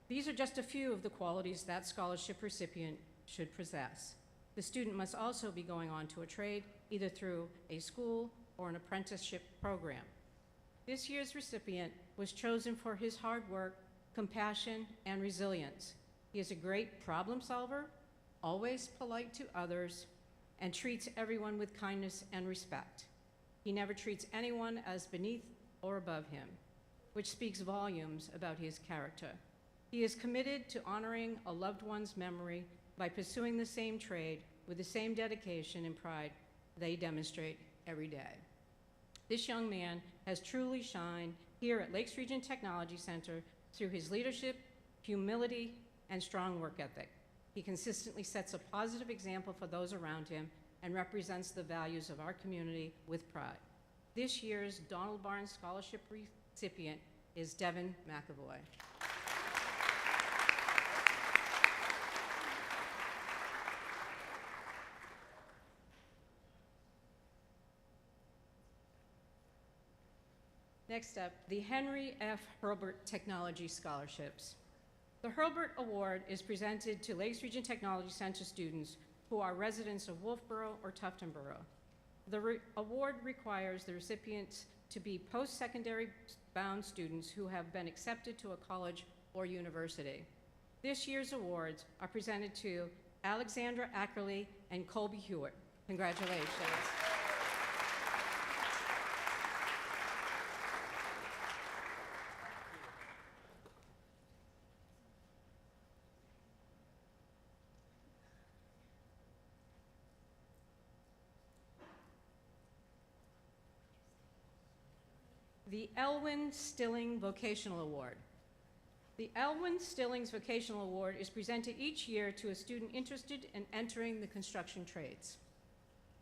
These are just a few of the qualities that scholarship recipient should possess. The student must also be going on to a trade, either through a school or an apprenticeship program. This year's recipient was chosen for his hard work, compassion, and resilience. He is a great problem solver, always polite to others, and treats everyone with kindness and respect. He never treats anyone as beneath or above him, which speaks volumes about his character. He is committed to honoring a loved one's memory by pursuing the same trade with the same dedication and pride they demonstrate every day. This young man has truly shined here at Lakes Region Technology Center through his leadership, humility, and strong work ethic. He consistently sets a positive example for those around him and represents the values of our community with pride. This year's Donald Barnes Scholarship recipient is Devin McAvoy. Next up, the Henry F. Herbert Technology Scholarships. The Hurlburt Award is presented to Lakes Region Technology Center students who are residents of Wolfboro or Tuftonboro. The award requires the recipients to be post-secondary bound students who have been accepted to a college or university. This year's awards are presented to Alexandra Ackerley and Colby Hewitt. Congratulations. The Elwyn Stilling Vocational Award. The Elwyn Stillings Vocational Award is presented each year to a student interested in entering the construction trades.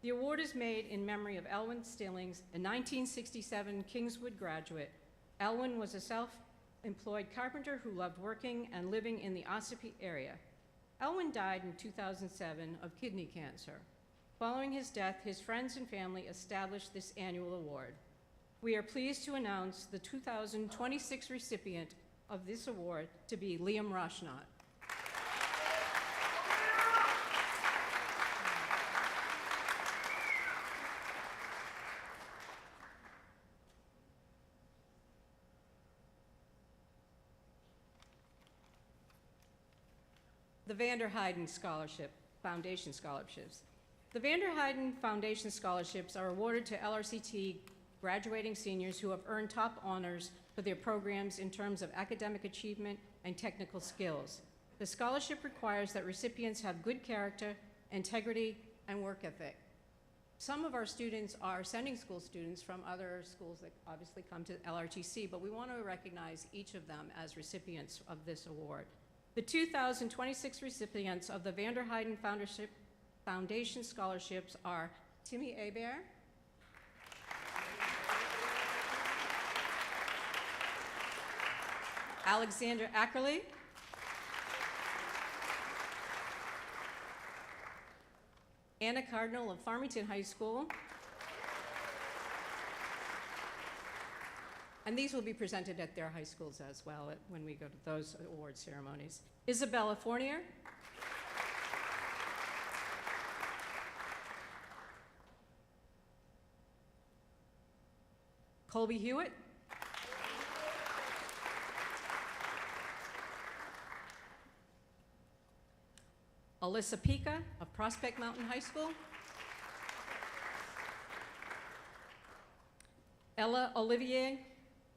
The award is made in memory of Elwyn Stillings, a 1967 Kingswood graduate. Elwyn was a self-employed carpenter who loved working and living in the Ossipee area. Elwyn died in 2007 of kidney cancer. Following his death, his friends and family established this annual award. We are pleased to announce the 2026 recipient of this award to be Liam Roshnot. The Vander Heyden Scholarship, Foundation Scholarships. The Vander Heyden Foundation Scholarships are awarded to LRCT graduating seniors who have earned top honors for their programs in terms of academic achievement and technical skills. The scholarship requires that recipients have good character, integrity, and work ethic. Some of our students are sending school students from other schools that obviously come to LRTC, but we want to recognize each of them as recipients of this award. The 2026 recipients of the Vander Heyden Foundation Scholarships are Timmy Hebert, Alexander Ackerley, Anna Cardinal of Farmington High School, and these will be presented at their high schools as well when we go to those award ceremonies. Isabella Fournier, Colby Hewitt, Alyssa Pica of Prospect Mountain High School, Ella Olivier,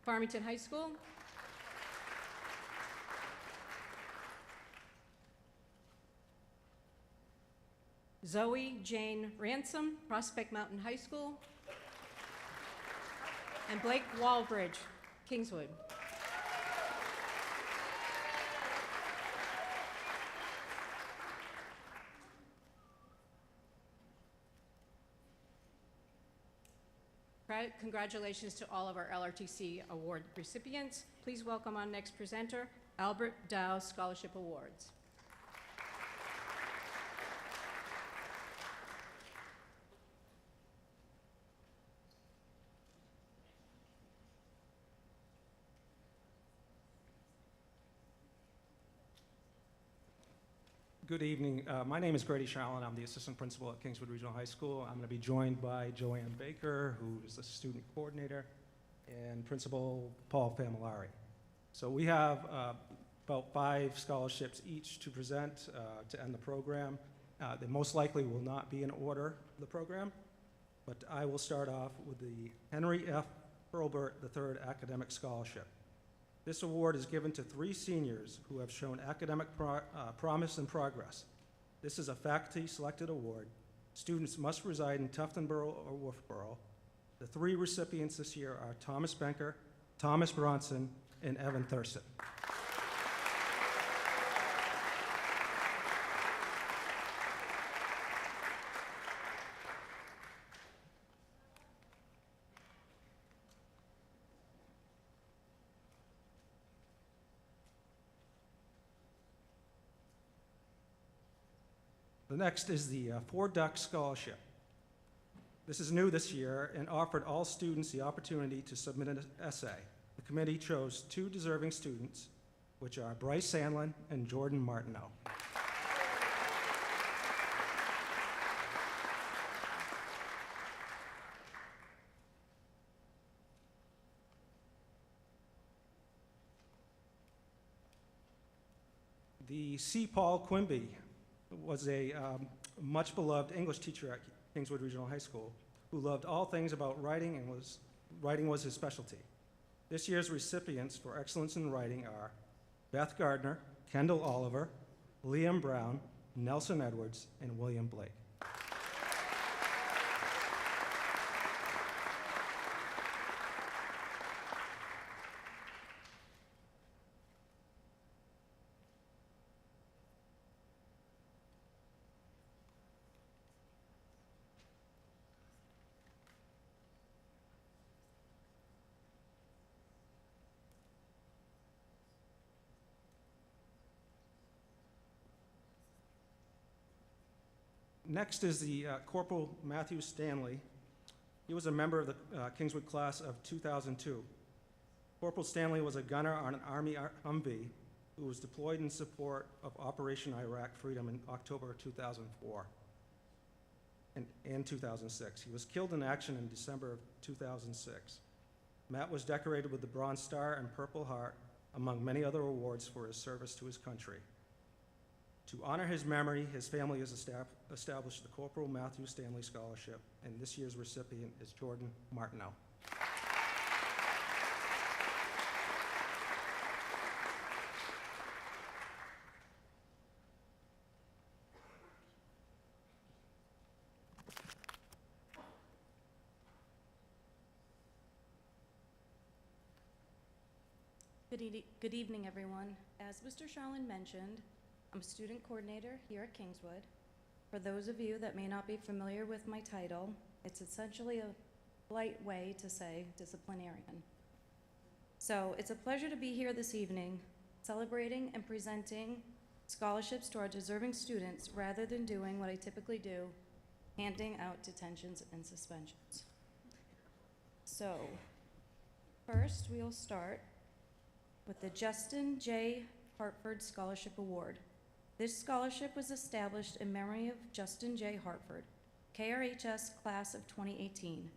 Farmington High School, Zoe Jane Ransom, Prospect Mountain High School, and Blake Walbridge, Kingswood. Congratulations to all of our LRTC award recipients. Please welcome our next presenter, Albert Dow Scholarship Awards. Good evening. My name is Grady Shalin. I'm the assistant principal at Kingswood Regional High School. I'm going to be joined by Joanne Baker, who is the student coordinator, and Principal Paul Familari. So we have about 5 scholarships each to present to end the program. They most likely will not be in order of the program, but I will start off with the Henry F. Hurlburt III Academic Scholarship. This award is given to 3 seniors who have shown academic promise and progress. This is a faculty-selected award. Students must reside in Tuftonboro or Wolfboro. The 3 recipients this year are Thomas Benker, Thomas Bronson, and Evan Thurston. The next is the Four Duck Scholarship. This is new this year and offered all students the opportunity to submit an essay. The committee chose 2 deserving students, which are Bryce Sandlin and Jordan Martineau. The C. Paul Quimby was a much-beloved English teacher at Kingswood Regional High School who loved all things about writing and writing was his specialty. This year's recipients for excellence in writing are Beth Gardner, Kendall Oliver, Liam Brown, Nelson Edwards, and William Blake. Next is the Corporal Matthew Stanley. He was a member of the Kingswood class of 2002. Corporal Stanley was a gunner on an Army Humvee who was deployed in support of Operation Iraq Freedom in October 2004 and 2006. He was killed in action in December of 2006. Matt was decorated with the Bronze Star and Purple Heart, among many other awards for his service to his country. To honor his memory, his family has established the Corporal Matthew Stanley Scholarship, and this year's recipient is Jordan Martineau. Good evening, everyone. As Mr. Sharlin mentioned, I'm a student coordinator here at Kingswood. For those of you that may not be familiar with my title, it's essentially a light way to say disciplinarian. So it's a pleasure to be here this evening, celebrating and presenting scholarships to our deserving students rather than doing what I typically do, handing out detentions and suspensions. So first, we'll start with the Justin J. Hartford Scholarship Award. This scholarship was established in memory of Justin J. Hartford, KRHS class of 2018.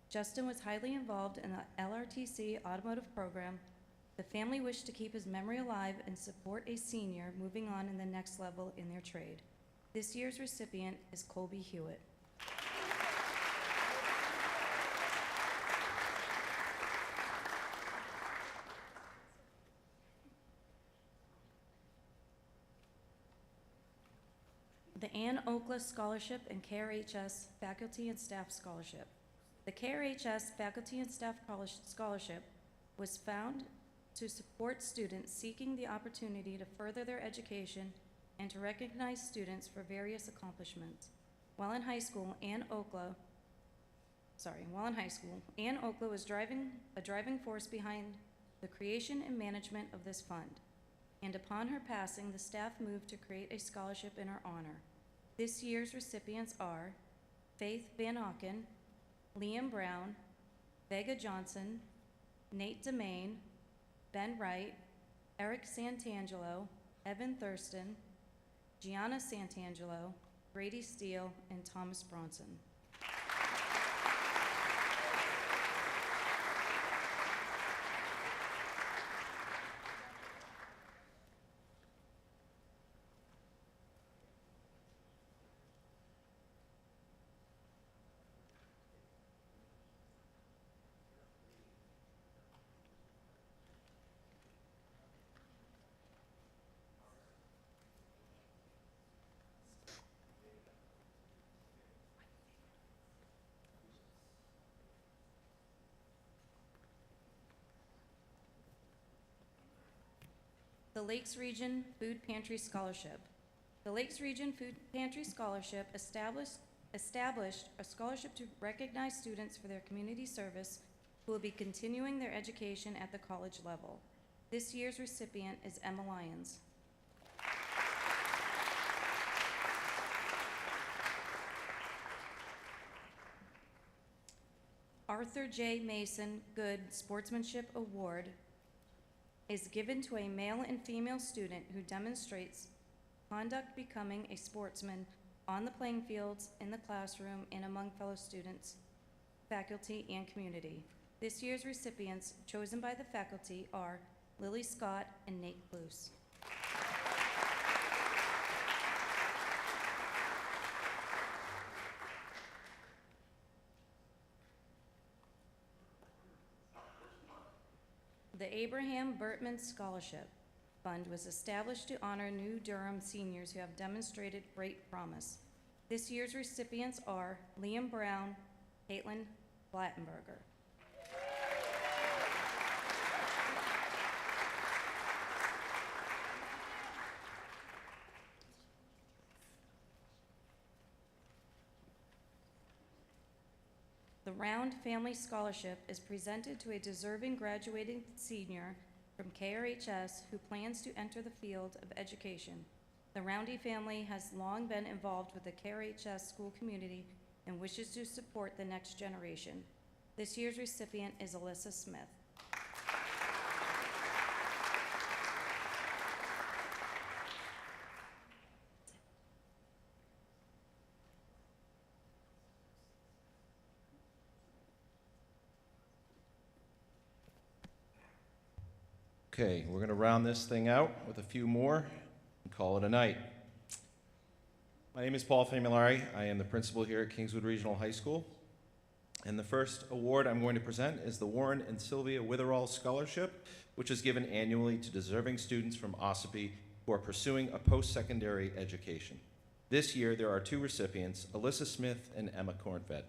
Justin was highly involved in the LRTC automotive program. The family wished to keep his memory alive and support a senior moving on in the next level in their trade. This year's recipient is Colby Hewitt. The Ann Okla Scholarship and KRHS Faculty and Staff Scholarship. The KRHS Faculty and Staff Scholarship was found to support students seeking the opportunity to further their education and to recognize students for various accomplishments. While in high school, Ann Okla was a driving force behind the creation and management of this fund. And upon her passing, the staff moved to create a scholarship in her honor. This year's recipients are Faith Van Auken, Liam Brown, Vega Johnson, Nate Demain, Ben Wright, Eric Santangelo, Evan Thurston, Gianna Santangelo, Brady Steele, and Thomas Bronson. The Lakes Region Food Pantry Scholarship. The Lakes Region Food Pantry Scholarship established a scholarship to recognize students for their community service who will be continuing their education at the college level. This year's recipient is Emma Lyons. Arthur J. Mason Good Sportsmanship Award. is given to a male and female student who demonstrates conduct becoming a sportsman on the playing fields, in the classroom, and among fellow students, faculty, and community. This year's recipients, chosen by the faculty, are Lily Scott and Nate Cluse. The Abraham Bertman Scholarship Fund was established to honor New Durham seniors who have demonstrated great promise. This year's recipients are Liam Brown, Caitlin Blattenberger. The Round Family Scholarship is presented to a deserving graduating senior from KRHS who plans to enter the field of education. The Roundy family has long been involved with the KRHS school community and wishes to support the next generation. This year's recipient is Alyssa Smith. Okay, we're going to round this thing out with a few more and call it a night. My name is Paul Famulari. I am the principal here at Kingswood Regional High School. And the first award I'm going to present is the Warren and Sylvia Witherall Scholarship, which is given annually to deserving students from Ossipee who are pursuing a post-secondary education. This year, there are two recipients, Alyssa Smith and Emma Kornfed.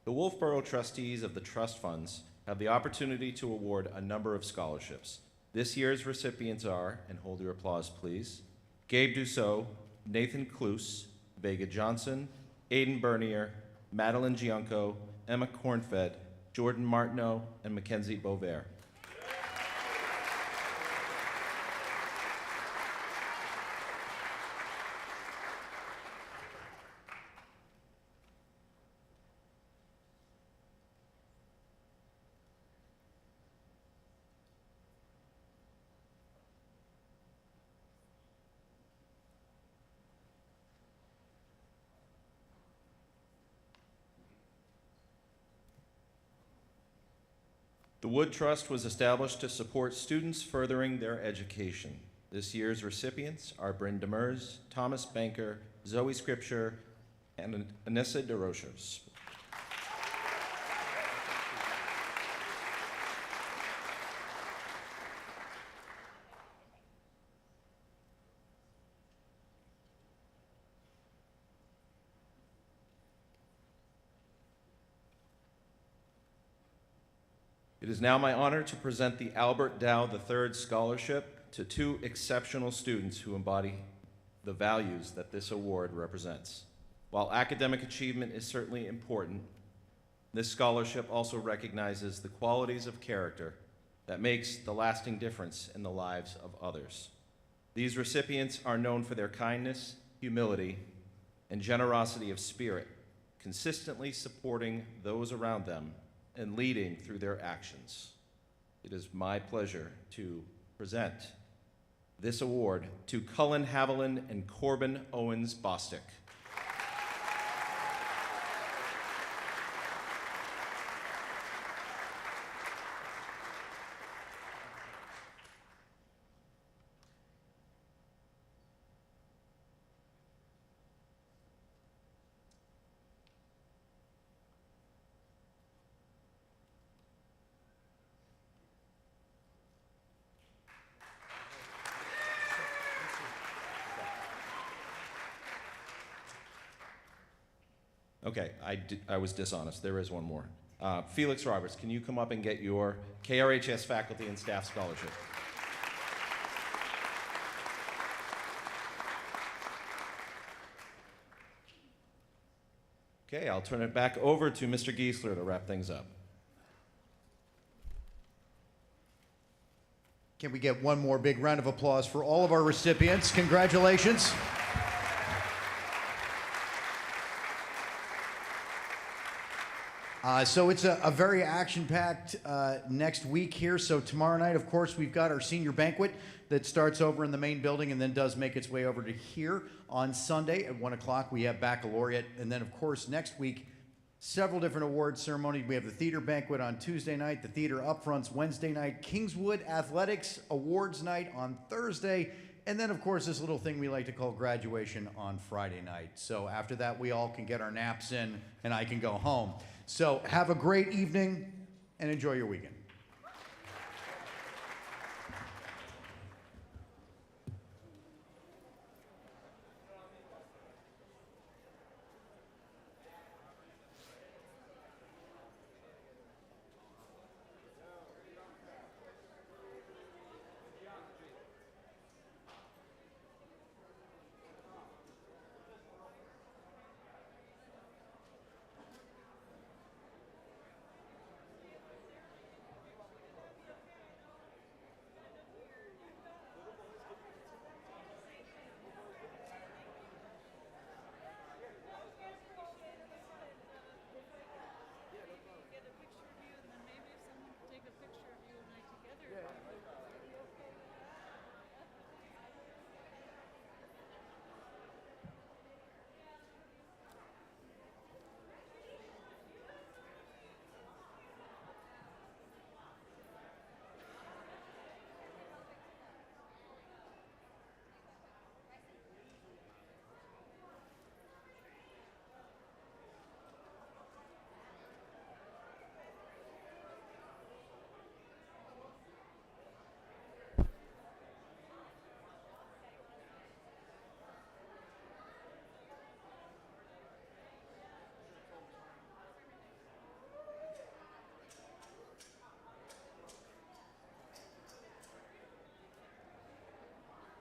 The Wolfboro trustees of the trust funds have the opportunity to award a number of scholarships. This year's recipients are, and hold your applause please, Gabe Dussault, Nathan Cluse, Vega Johnson, Aiden Bernier, Madeline Gianco, Emma Kornfed, Jordan Martineau, and Mackenzie Bovair. The Wood Trust was established to support students furthering their education. This year's recipients are Bryn Demers, Thomas Banker, Zoe Scripture, and Anissa DeRochers. It is now my honor to present the Albert Dow III Scholarship to two exceptional students who embody the values that this award represents. While academic achievement is certainly important, this scholarship also recognizes the qualities of character that makes the lasting difference in the lives of others. These recipients are known for their kindness, humility, and generosity of spirit, consistently supporting those around them and leading through their actions. It is my pleasure to present this award to Cullen Haviland and Corbin Owens Bostick. Okay, I was dishonest. There is one more. Felix Roberts, can you come up and get your KRHS faculty and staff scholarship? Okay, I'll turn it back over to Mr. Giesler to wrap things up. Can we get one more big round of applause for all of our recipients? Congratulations. So it's a very action-packed next week here. So tomorrow night, of course, we've got our senior banquet that starts over in the main building and then does make its way over to here. On Sunday at 1 o'clock, we have baccalaureate. And then, of course, next week, several different awards ceremonies. We have the theater banquet on Tuesday night, the theater upfronts Wednesday night, Kingswood Athletics Awards night on Thursday, and then, of course, this little thing we like to call graduation on Friday night. So after that, we all can get our naps in and I can go home. So have a great evening and enjoy your weekend.